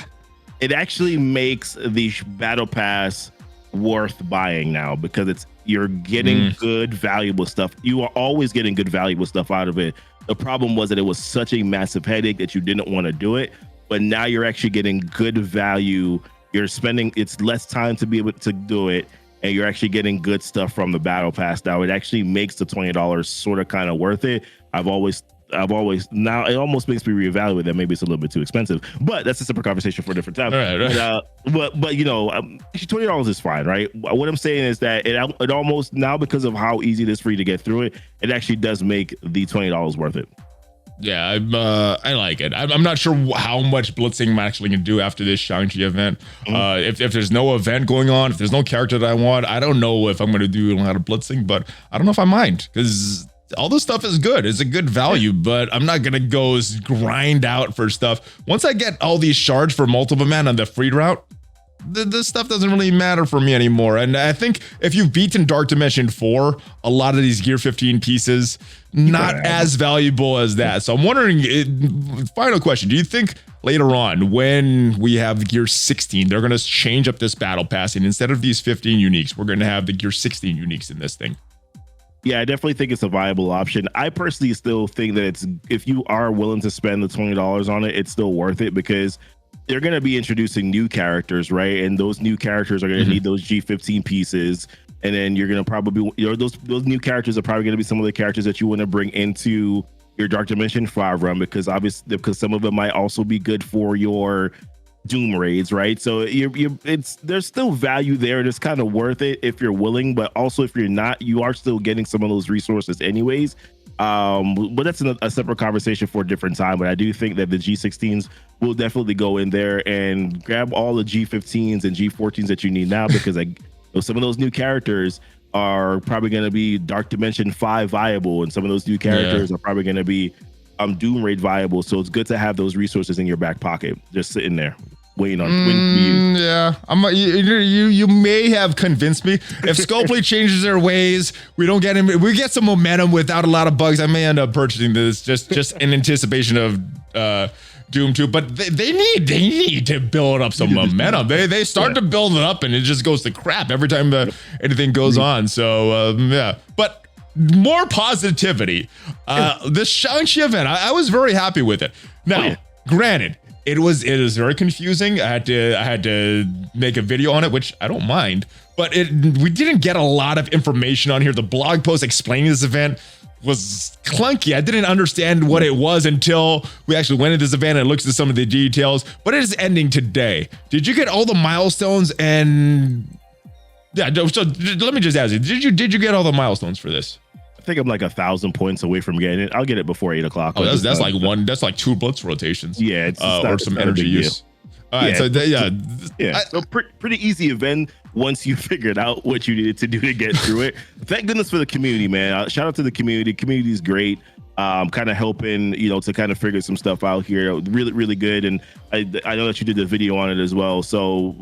It actually makes the battle pass worth buying now because you're getting good valuable stuff. You are always getting good valuable stuff out of it. The problem was that it was such a massive headache that you didn't want to do it, but now you're actually getting good value. It's less time to be able to do it, and you're actually getting good stuff from the battle pass now, it actually makes the $20 sort of kind of worth it. I've always now it almost makes me reevaluate that maybe it's a little bit too expensive, but that's a separate conversation for a different time. Right. But you know, $20 is fine, right? What I'm saying is that it almost now, because of how easy it is for you to get through it, it actually does make the $20 worth it. Yeah, I like it. I'm not sure how much blitzing I'm actually gonna do after this Shang Chi event. If there's no event going on, if there's no character that I want, I don't know if I'm gonna do a lot of blitzing, but I don't know if I mind, because all this stuff is good. It's a good value, but I'm not gonna go grind out for stuff. Once I get all these shards for multiple man on the free route, this stuff doesn't really matter for me anymore. And I think if you've beaten Dark Dimension 4, a lot of these Gear 15 pieces, not as valuable as that. So I'm wondering, final question, do you think later on when we have Gear 16, they're going to change up this battle pass, and instead of these 15 uniques, we're going to have the Gear 16 uniques in this thing? Yeah, I definitely think it's a viable option. I personally still think that if you are willing to spend the $20 on it, it's still worth it, because they're going to be introducing new characters, right? And those new characters are going to need those G15 pieces. And then you're going to probably, those new characters are probably going to be some of the characters that you want to bring into your Dark Dimension 5 run, because some of them might also be good for your Doom raids, right? So there's still value there, and it's kind of worth it if you're willing, but also if you're not, you are still getting some of those resources anyways. But that's a separate conversation for a different time. But I do think that the G16s will definitely go in there and grab all the G15s and G14s that you need now, because some of those new characters are probably going to be Dark Dimension 5 viable, and some of those new characters are probably going to be Doom raid viable. So it's good to have those resources in your back pocket, just sitting there waiting on you. Yeah, you may have convinced me. If Scopely changes their ways, we get some momentum without a lot of bugs, I may end up purchasing this just in anticipation of Doom 2. But they need to build up some momentum. They start to build it up, and it just goes to crap every time anything goes on. So yeah, but more positivity. This Shang-Chi event, I was very happy with it. Now, granted, it was very confusing. I had to make a video on it, which I don't mind, but we didn't get a lot of information on here. The blog post explaining this event was clunky. I didn't understand what it was until we actually went into this event and looked at some of the details, but it is ending today. Did you get all the milestones? And yeah, so let me just ask you, did you get all the milestones for this? I think I'm like 1,000 points away from getting it. I'll get it before 8 o'clock. Oh, that's like 2 blitz rotations. Yeah, or some energy use. All right, so pretty easy event once you figured out what you needed to do to get through it. Thank goodness for the community, man. Shout out to the community. Community is great. Kind of helping, to kind of figure some stuff out here. Really, really good. And I know that you did the video on it as well. So,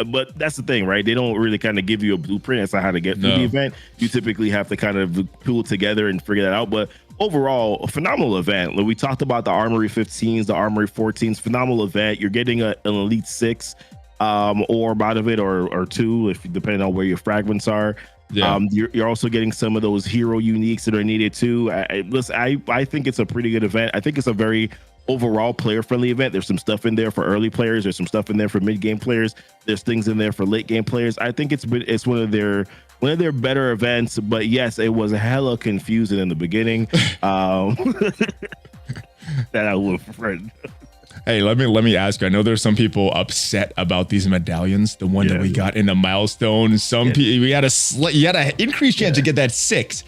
but that's the thing, right? They don't really kind of give you a blueprint as to how to get through the event. You typically have to kind of pull it together and figure that out. But overall, a phenomenal event. We talked about the Armory 15s, the Armory 14s, phenomenal event. You're getting an Elite 6 orb out of it, or 2, if depending on where your fragments are. Yeah. You're also getting some of those hero uniques that are needed too. I think it's a pretty good event. I think it's a very overall player-friendly event. There's some stuff in there for early players. There's some stuff in there for mid-game players. There's things in there for late-game players. I think it's one of their better events. But yes, it was hella confusing in the beginning. That I would prefer. Hey, let me ask you. I know there's some people upset about these medallions. The one that we got in the milestone. You had an increased chance to get that 6.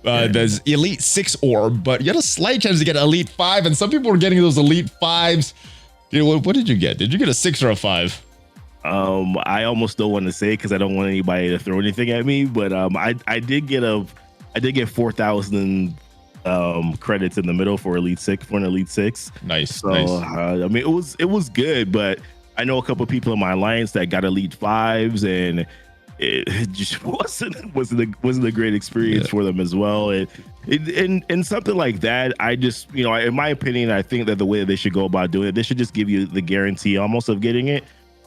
There's Elite 6 orb, but you had a slight chance to get Elite 5, and some people were getting those Elite 5s. What did you get? Did you get a 6 or a 5? I almost don't want to say because I don't want anybody to throw anything at me, but I did get 4,000 credits in the middle for Elite 6 for an Elite 6. Nice. So I mean, it was good, but I know a couple of people in my alliance that got Elite 5s, and it just wasn't a great experience for them as well. And something like that, I just, in my opinion, I think that the way that they should go about doing it, they should just give you the guarantee almost of getting it,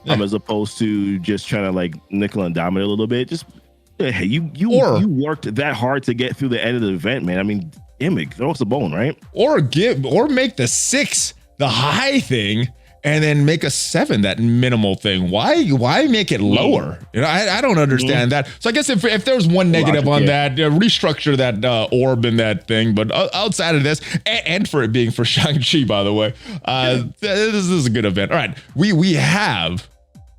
as opposed to just trying to like nickel and dime it a little bit. Just hey, you worked that hard to get through the end of the event, man. I mean, throw us a bone, right? Or make the 6 the high thing, and then make a 7 that minimal thing. Why make it lower? You know, I don't understand that. So I guess if there's one negative on that, restructure that orb in that thing. But outside of this, and for it being for Shang Chi, by the way, this is a good event. All right, we have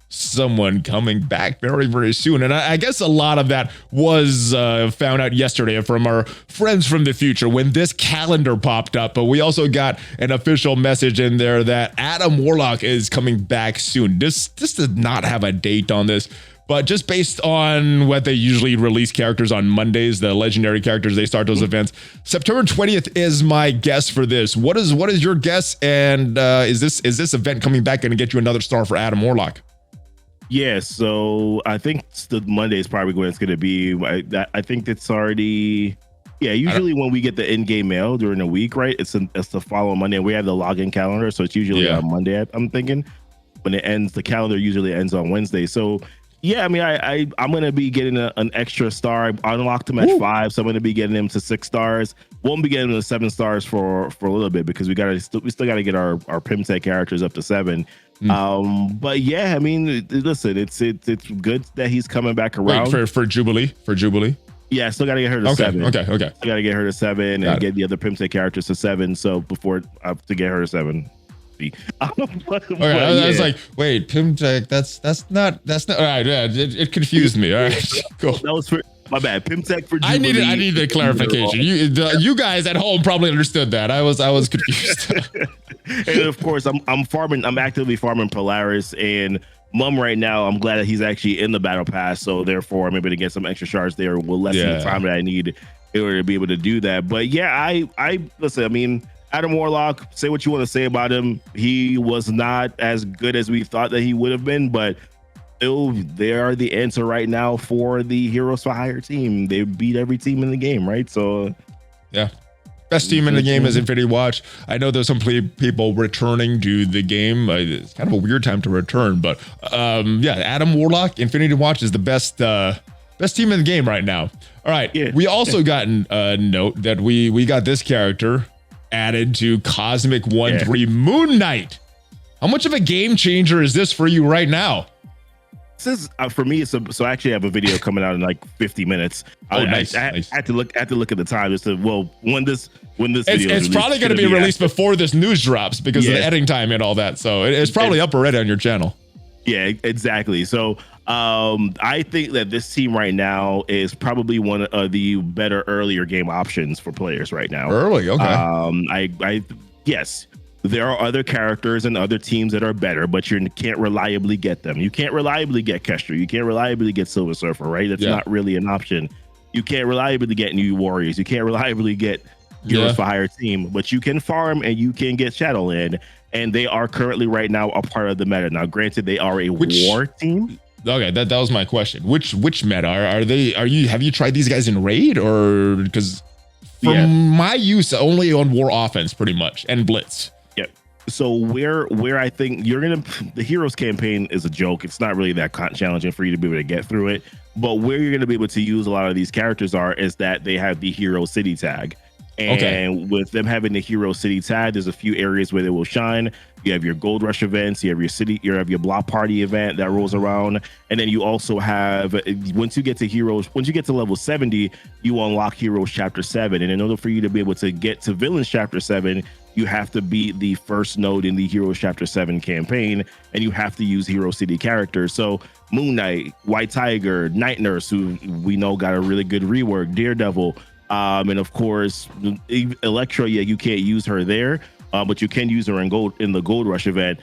someone coming back very, very soon. And I guess a lot of that was found out yesterday from our friends from the future when this calendar popped up. But we also got an official message in there that Adam Warlock is coming back soon. This does not have a date on this, but just based on what they usually release characters on Mondays, the legendary characters, they start those events. September 20th is my guess for this. What is your guess? And is this event coming back going to get you another star for Adam Warlock? Yeah, so I think the Monday is probably when it's going to be. I think it's already. Yeah, usually when we get the in-game mail during the week, right? It's the following Monday. We have the login calendar, so it's usually on Monday. I'm thinking when it ends, the calendar usually ends on Wednesday. So yeah, I mean, I'm going to be getting an extra star. I unlocked him at 5, so I'm going to be getting him to 6 stars. Won't be getting him to 7 stars for a little bit because we still got to get our Pimtech characters up to 7. But yeah, I mean, listen, it's good that he's coming back around. Wait, for Jubilee. Yeah, still gotta get her to 7. Okay. I gotta get her to 7 and get the other Pimtech characters to 7. So before to get her to 7. I was like, wait, Pimtech, that's not all right. Yeah, it confused me. All right, cool. That was for my bad. Pimtech for Jubilee. I needed a clarification. You guys at home probably understood that. I was confused. And of course, I'm actively farming Polaris and Mum right now. I'm glad that he's actually in the battle pass, so therefore I'm able to get some extra shards there. Will lessen the time that I need in order to be able to do that. But yeah, I listen. I mean, Adam Warlock, say what you want to say about him. He was not as good as we thought that he would have been, but they are the answer right now for the Heroes for Hire team. They beat every team in the game, right? So yeah. Best team in the game is Infinity Watch. I know there's some people returning to the game. It's kind of a weird time to return, but yeah, Adam Warlock, Infinity Watch is the best team in the game right now. All right, we also got a note that we got this character added to Cosmic 1-3 Moon Knight. How much of a game changer is this for you right now? This is for me. So I actually have a video coming out in like 50 minutes. Nice. I had to look at the time just to when this video. It's probably going to be released before this news drops because of the editing time and all that. So it's probably up already on your channel. Yeah, exactly. So I think that this team right now is probably one of the better earlier game options for players right now. Early, okay. Yes. There are other characters and other teams that are better, but you can't reliably get them. You can't reliably get Kestra. You can't reliably get Silver Surfer, right? That's not really an option. You can't reliably get New Warriors. You can't reliably get Heroes for Hire team, but you can farm and you can get Shadowland, and they are currently right now a part of the meta. Now, granted, they are a war team. Okay, that was my question. Which meta are they? Have you tried these guys in raid or because from my use only on war offense pretty much and blitz. So where I think the Heroes campaign is a joke. It's not really that challenging for you to be able to get through it. But where you're going to be able to use a lot of these characters is that they have the Hero City tag. And with them having the Hero City tag, there's a few areas where they will shine. You have your Gold Rush events, you have your Block Party event that rolls around. And then you also have, once you get to level 70, you unlock Heroes Chapter 7. And in order for you to be able to get to Villains Chapter 7, you have to beat the first node in the Heroes Chapter 7 campaign, and you have to use Hero City characters. So Moon Knight, White Tiger, Night Nurse, who we know got a really good rework, Daredevil, and of course, Elektra, you can't use her there, but you can use her in the Gold Rush event.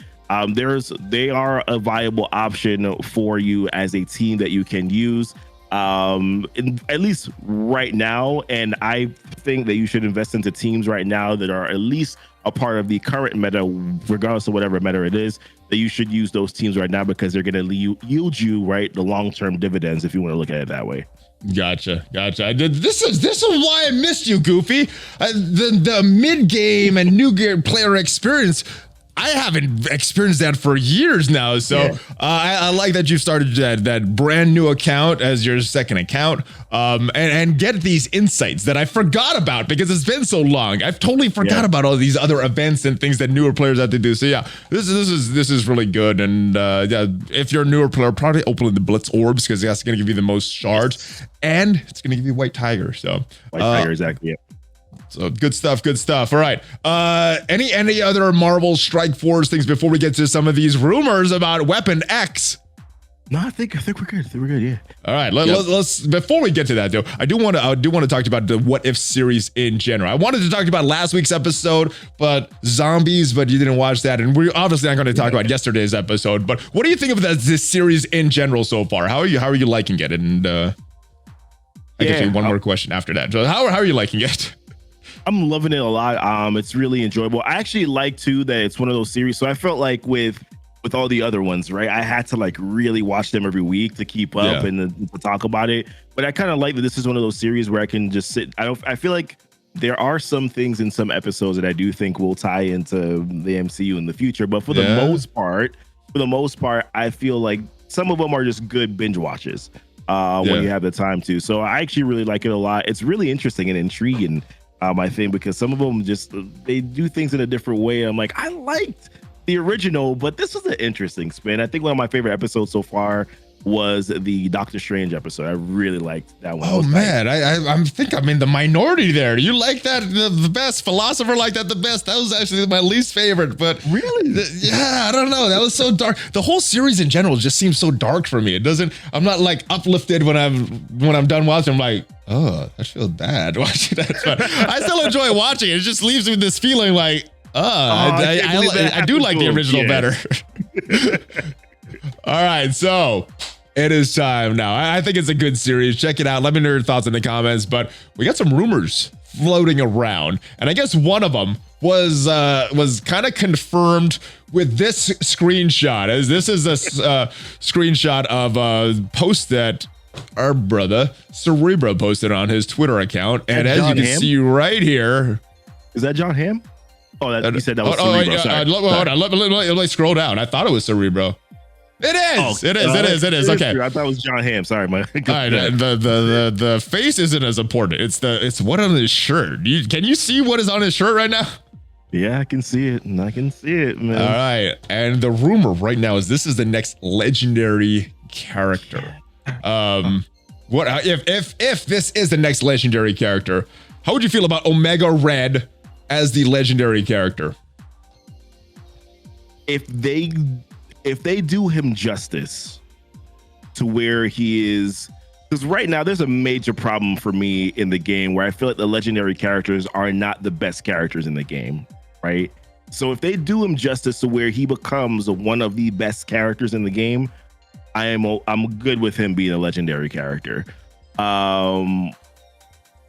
They are a viable option for you as a team that you can use. At least right now, and I think that you should invest into teams right now that are at least a part of the current meta, regardless of whatever meta it is, that you should use those teams right now because they're going to yield you the long-term dividends if you want to look at it that way. Gotcha. This is why I missed you, Goofy. The mid-game and new gear player experience I haven't experienced that for years now. So I like that you've started that brand new account as your second account, and get these insights that I forgot about because it's been so long. I've totally forgot about all these other events and things that newer players have to do. So yeah, this is really good. And yeah, if you're a newer player, probably open the Blitz orbs because that's going to give you the most shards, and it's going to give you White Tiger. So White Tiger, exactly. Yeah. So good stuff, good stuff. All right. Any other Marvel Strike Force things before we get to some of these rumors about Weapon X? No, I think we're good. I think we're good. Yeah. All right. Let's before we get to that though, I do want to talk about the What If series in general. I wanted to talk about last week's episode, but zombies, but you didn't watch that, and we're obviously not going to talk about yesterday's episode. But what do you think of this series in general so far? How are you liking it? And I guess one more question after that. So how are you liking it? I'm loving it a lot. It's really enjoyable. I actually like too that it's one of those series. So I felt like with all the other ones, right? I had to like really watch them every week to keep up and to talk about it. But I kind of like that this is one of those series where I can just sit. I feel like there are some things in some episodes that I do think will tie into the MCU in the future. But for the most part, I feel like some of them are just good binge watches when you have the time to. So I actually really like it a lot. It's really interesting and intriguing. I think because some of them they do things in a different way. I'm like, I liked the original, but this was an interesting spin. I think one of my favorite episodes so far was the Doctor Strange episode. I really liked that one. Oh man, I think I'm in the minority there. You like that the best? Philosopher like that the best? That was actually my least favorite. But really, yeah, I don't know. That was so dark. The whole series in general just seems so dark for me. It doesn't. I'm not like uplifted when I'm done watching. I'm like, oh, I feel bad watching that. But I still enjoy watching it. It just leaves me with this feeling like, I do like the original better. All right, so it is time now. I think it's a good series. Check it out. Let me know your thoughts in the comments. But we got some rumors floating around, and I guess one of them was kind of confirmed with this screenshot. As this is a screenshot of a post that our brother Cerebro posted on his Twitter account, and as you can see right here, is that John Hamm? Oh, you said that was Cerebro. Hold on. Let me scroll down. I thought it was Cerebro. It is. It is. Okay. I thought it was John Hamm. Sorry, man. All right, the face isn't as important. It's what on his shirt. Can you see what is on his shirt right now? Yeah, I can see it, man. All right, and the rumor right now is this is the next legendary character. What if this is the next legendary character? How would you feel about Omega Red as the legendary character? If they do him justice to where he is, because right now there's a major problem for me in the game where I feel like the legendary characters are not the best characters in the game, right? So if they do him justice to where he becomes one of the best characters in the game, I'm good with him being a legendary character.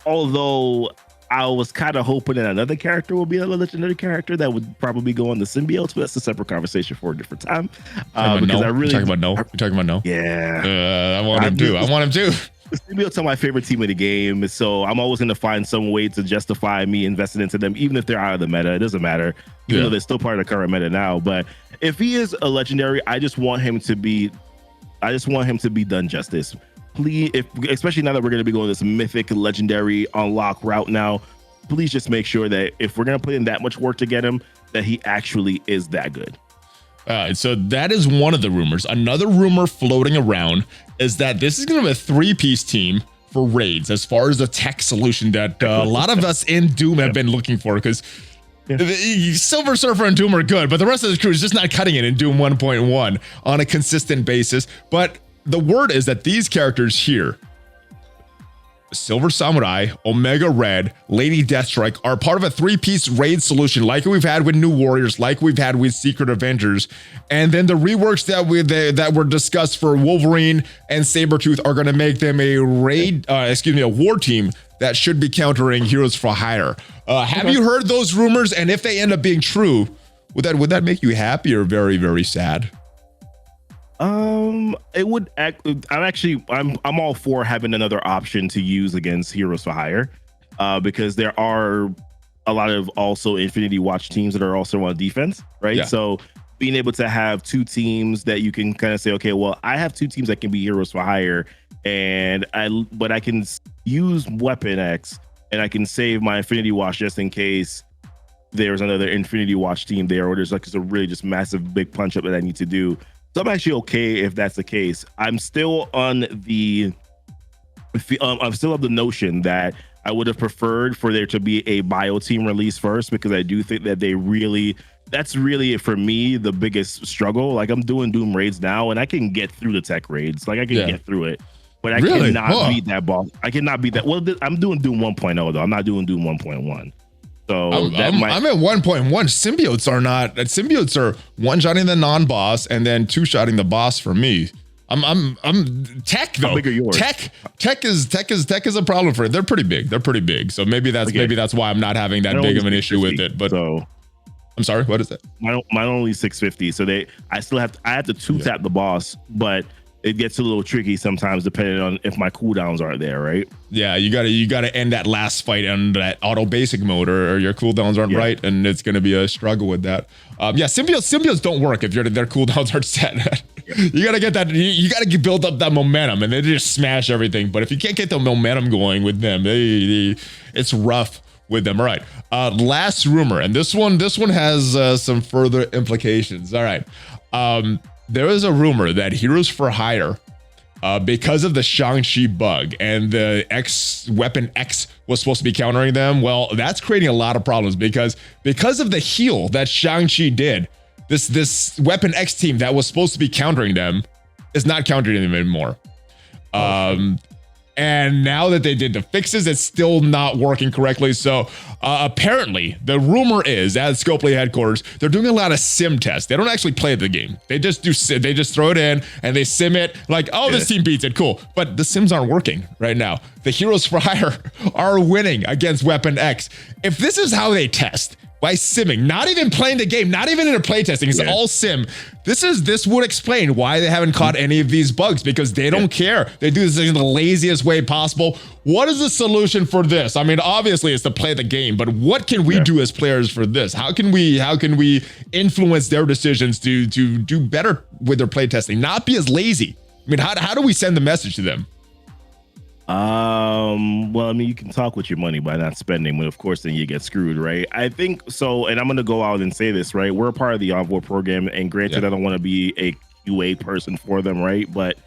Although I was kind of hoping that another character will be a legendary character that would probably go on the symbiotes, but that's a separate conversation for a different time. Because I really you're talking about no. Yeah, I want him too. The symbiotes are my favorite team of the game, so I'm always going to find some way to justify me investing into them, even if they're out of the meta. It doesn't matter, even though they're still part of the current meta now. But if he is a legendary, I just want him to be done justice. Please, especially now that we're going to be going this mythic legendary unlock route now, please just make sure that if we're going to put in that much work to get him, that he actually is that good. All right, so that is one of the rumors. Another rumor floating around is that this is going to be a three-piece team for raids, as far as the tech solution that a lot of us in Doom have been looking for, because Silver Surfer and Doom are good, but the rest of the crew is just not cutting it in Doom 1.1 on a consistent basis. But the word is that these characters here, Silver Samurai, Omega Red, Lady Deathstrike, are part of a three-piece raid solution like we've had with New Warriors, like we've had with Secret Avengers. And then the reworks that were discussed for Wolverine and Sabretooth are going to make them a a war team that should be countering Heroes for Hire. Have you heard those rumors? And if they end up being true, would that make you happy or very, very sad? It would. I'm all for having another option to use against Heroes for Hire, because there are a lot of also Infinity Watch teams that are also on defense, right? Yeah. So being able to have two teams that you can kind of say, okay, well, I have two teams that can be heroes for hire, but I can use Weapon X and I can save my Infinity Watch just in case there's another Infinity Watch team there, or there's like a really just massive big punch up that I need to do. So I'm actually okay if that's the case. I'm still on the I'm still of the notion that I would have preferred for there to be a bio team release first, because I do think that that's really for me the biggest struggle. Like, I'm doing Doom raids now and I can get through the tech raids. Like, I can get through it, but I cannot beat that boss. I cannot beat that. Well, I'm doing Doom 1.0 though. I'm not doing Doom 1.1. So I'm at 1.1. Symbiotes are not. Symbiotes are one-shotting the non-boss and then two-shotting the boss for me. I'm tech though. How big are yours? Tech is a problem for it. They're pretty big. So maybe that's why I'm not having that big of an issue with it. But so I'm sorry, what is that? Mine only 650. So I have to two tap the boss, but it gets a little tricky sometimes depending on if my cooldowns aren't there, right? Yeah, you gotta end that last fight on that auto basic mode, or your cooldowns aren't right, and it's gonna be a struggle with that. Symbiotes don't work if their cooldowns aren't set. You gotta get that. You gotta build up that momentum, and they just smash everything. But if you can't get the momentum going with them, it's rough with them. All right, last rumor, and this one has some further implications. All right. There is a rumor that Heroes for Hire, because of the Shang Chi bug and the Weapon X was supposed to be countering them, well, that's creating a lot of problems because of the heal that Shang Chi did, this Weapon X team that was supposed to be countering them is not countering them anymore. And now that they did the fixes, it's still not working correctly. So apparently, the rumor is at Scopely headquarters, they're doing a lot of sim tests. They don't actually play the game. They just throw it in and they sim it like, oh, this team beats it, cool. But the sims aren't working right now. The Heroes for Hire are winning against Weapon X. If this is how they test, by simming, not even playing the game, not even in a playtesting, it's all sim. This would explain why they haven't caught any of these bugs, because they don't care. They do this in the laziest way possible. What is the solution for this? I mean, obviously it's to play the game, but what can we do as players for this? How can we influence their decisions to do better with their playtesting, not be as lazy? I mean, how do we send the message to them? Well, I mean, you can talk with your money by not spending, but of course then you get screwed, right? I think so, and I'm gonna go out and say this, right? We're a part of the Envoy program, and granted, I don't want to be a QA person for them, right? But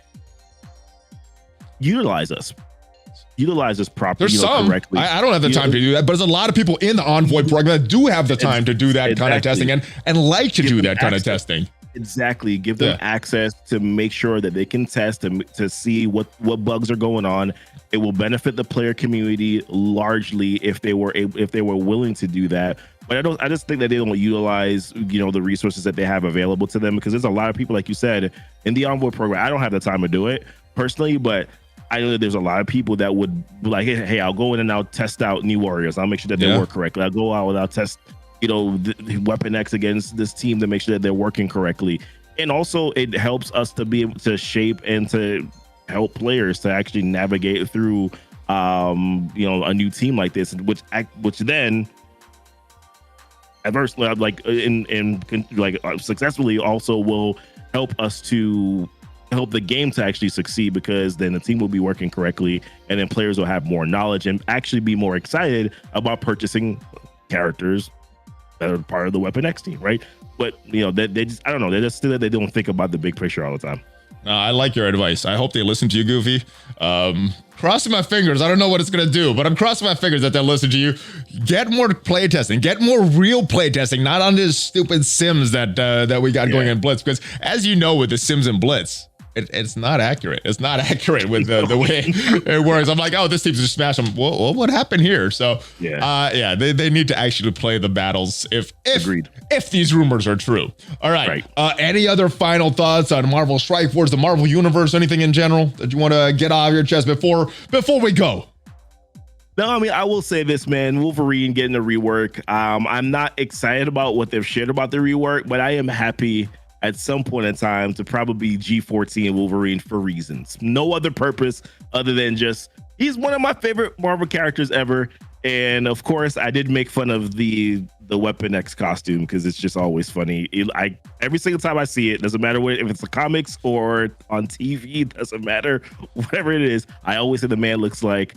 utilize us properly. There's some correctly. I don't have the time to do that, but there's a lot of people in the Envoy program that do have the time to do that kind of testing and like to do that kind of testing. Exactly. Give them access to make sure that they can test to see what bugs are going on. It will benefit the player community largely if they were willing to do that. But I just think that they don't utilize, the resources that they have available to them, because there's a lot of people, like you said, in the Envoy program. I don't have the time to do it personally, but I know that there's a lot of people that would be like, hey, I'll go in and I'll test out new warriors. I'll make sure that they work correctly. I'll go out and I'll test the Weapon X against this team to make sure that they're working correctly. And also it helps us to be able to shape and to help players to actually navigate through a new team like this, which then adversely, successfully also will help us to help the game to actually succeed, because then the team will be working correctly, and then players will have more knowledge and actually be more excited about purchasing characters that are part of the Weapon X team, right? But they just, I don't know, they don't think about the big picture all the time. I like your advice. I hope they listen to you, Goofy. Crossing my fingers. I don't know what it's gonna do, but I'm crossing my fingers that they'll listen to you. Get more playtesting. Get more real playtesting, not on this stupid sims that we got going in Blitz. Because as you know, with the sims and Blitz, it's not accurate. It's not accurate with the way it works. I'm like, oh, this team's just smash them. Well, what happened here? So they need to actually play the battles if these rumors are true. All right. Any other final thoughts on Marvel Strike Force, the Marvel Universe, anything in general that you want to get off your chest before we go? No, I mean, I will say this, man. Wolverine getting a rework. I'm not excited about what they've shared about the rework, but I am happy at some point in time to probably G14 Wolverine for reasons. No other purpose other than just, he's one of my favorite Marvel characters ever. And of course, I did make fun of the Weapon X costume because it's just always funny. Every single time I see it, doesn't matter if it's the comics or on TV, doesn't matter, whatever it is. I always say the man looks like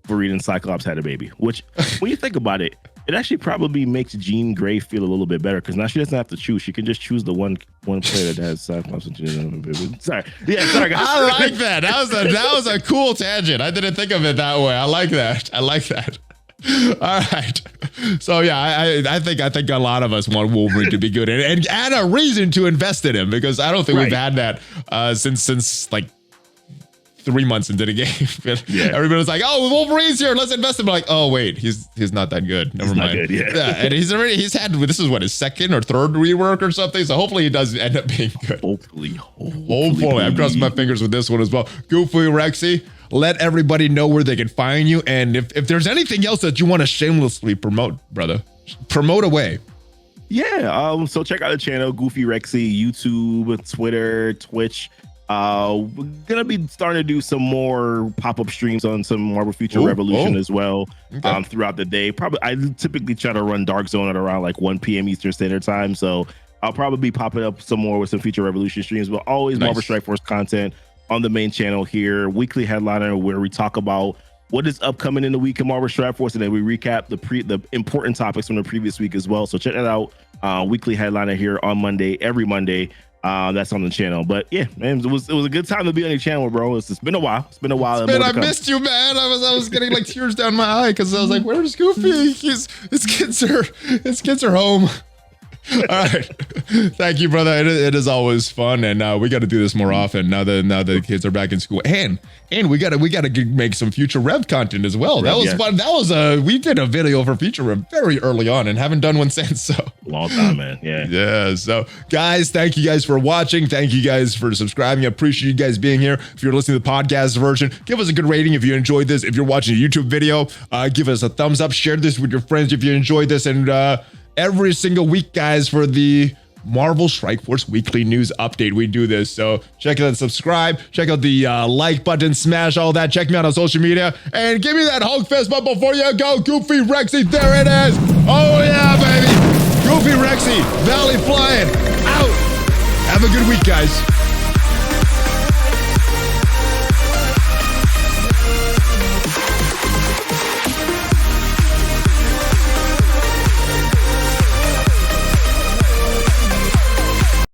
Fareed and Cyclops had a baby. Which, when you think about it, it actually probably makes Jean Grey feel a little bit better because now she doesn't have to choose. She can just choose the one player that has Cyclops and Jean. Sorry, guys. I like that. That was a cool tangent. I didn't think of it that way. I like that. All right. So yeah, I think a lot of us want Wolverine to be good and a reason to invest in him because I don't think we've had that since like 3 months into the game. Everybody was like, "Oh, Wolverine's here. Let's invest in him." Like, oh wait, he's not that good. Never mind. Not good, and he's had this is what his second or third rework or something. So hopefully he does end up being good. Hopefully. I'm crossing my fingers with this one as well. GoofyRhexi, let everybody know where they can find you, and if there's anything else that you want to shamelessly promote, brother, promote away. Yeah. So check out the channel GoofyRhexi, YouTube, Twitter, Twitch. We're gonna be starting to do some more pop-up streams on some Marvel Future Revolution as well throughout the day. Probably I typically try to run Dark Zone at around like 1 p.m. Eastern Standard Time, so I'll probably be popping up some more with some Future Revolution streams, but always Marvel Strike Force content on the main channel here. Weekly Headliner where we talk about what is upcoming in the week in Marvel Strike Force, and then we recap the important topics from the previous week as well. So check that out. Weekly Headliner here on Monday, every Monday. That's on the channel. But yeah, man, it was a good time to be on your channel, bro. It's been a while. Man, I missed you, man. I was getting like tears down my eye because I was like, "Where's Goofy? His kids are home." All right, thank you, brother. It is always fun, and we got to do this more often now that the kids are back in school, and we got to make some Future Rev content as well. That was fun. We did a video for Future Rev very early on, and haven't done one since. So long time, man. Yeah. So guys, thank you guys for watching. Thank you guys for subscribing. I appreciate you guys being here. If you're listening to the podcast version, give us a good rating if you enjoyed this. If you're watching a YouTube video, give us a thumbs up. Share this with your friends if you enjoyed this, and every single week, guys, for the Marvel Strike Force weekly news update, we do this. So check out, subscribe, check out the like button, smash all that. Check me out on social media, and give me that Hulk fist bump before you go. GoofyRhexi, there it is. Oh yeah, baby. GoofyRhexi, ValleyFlyin, out. Have a good week, guys.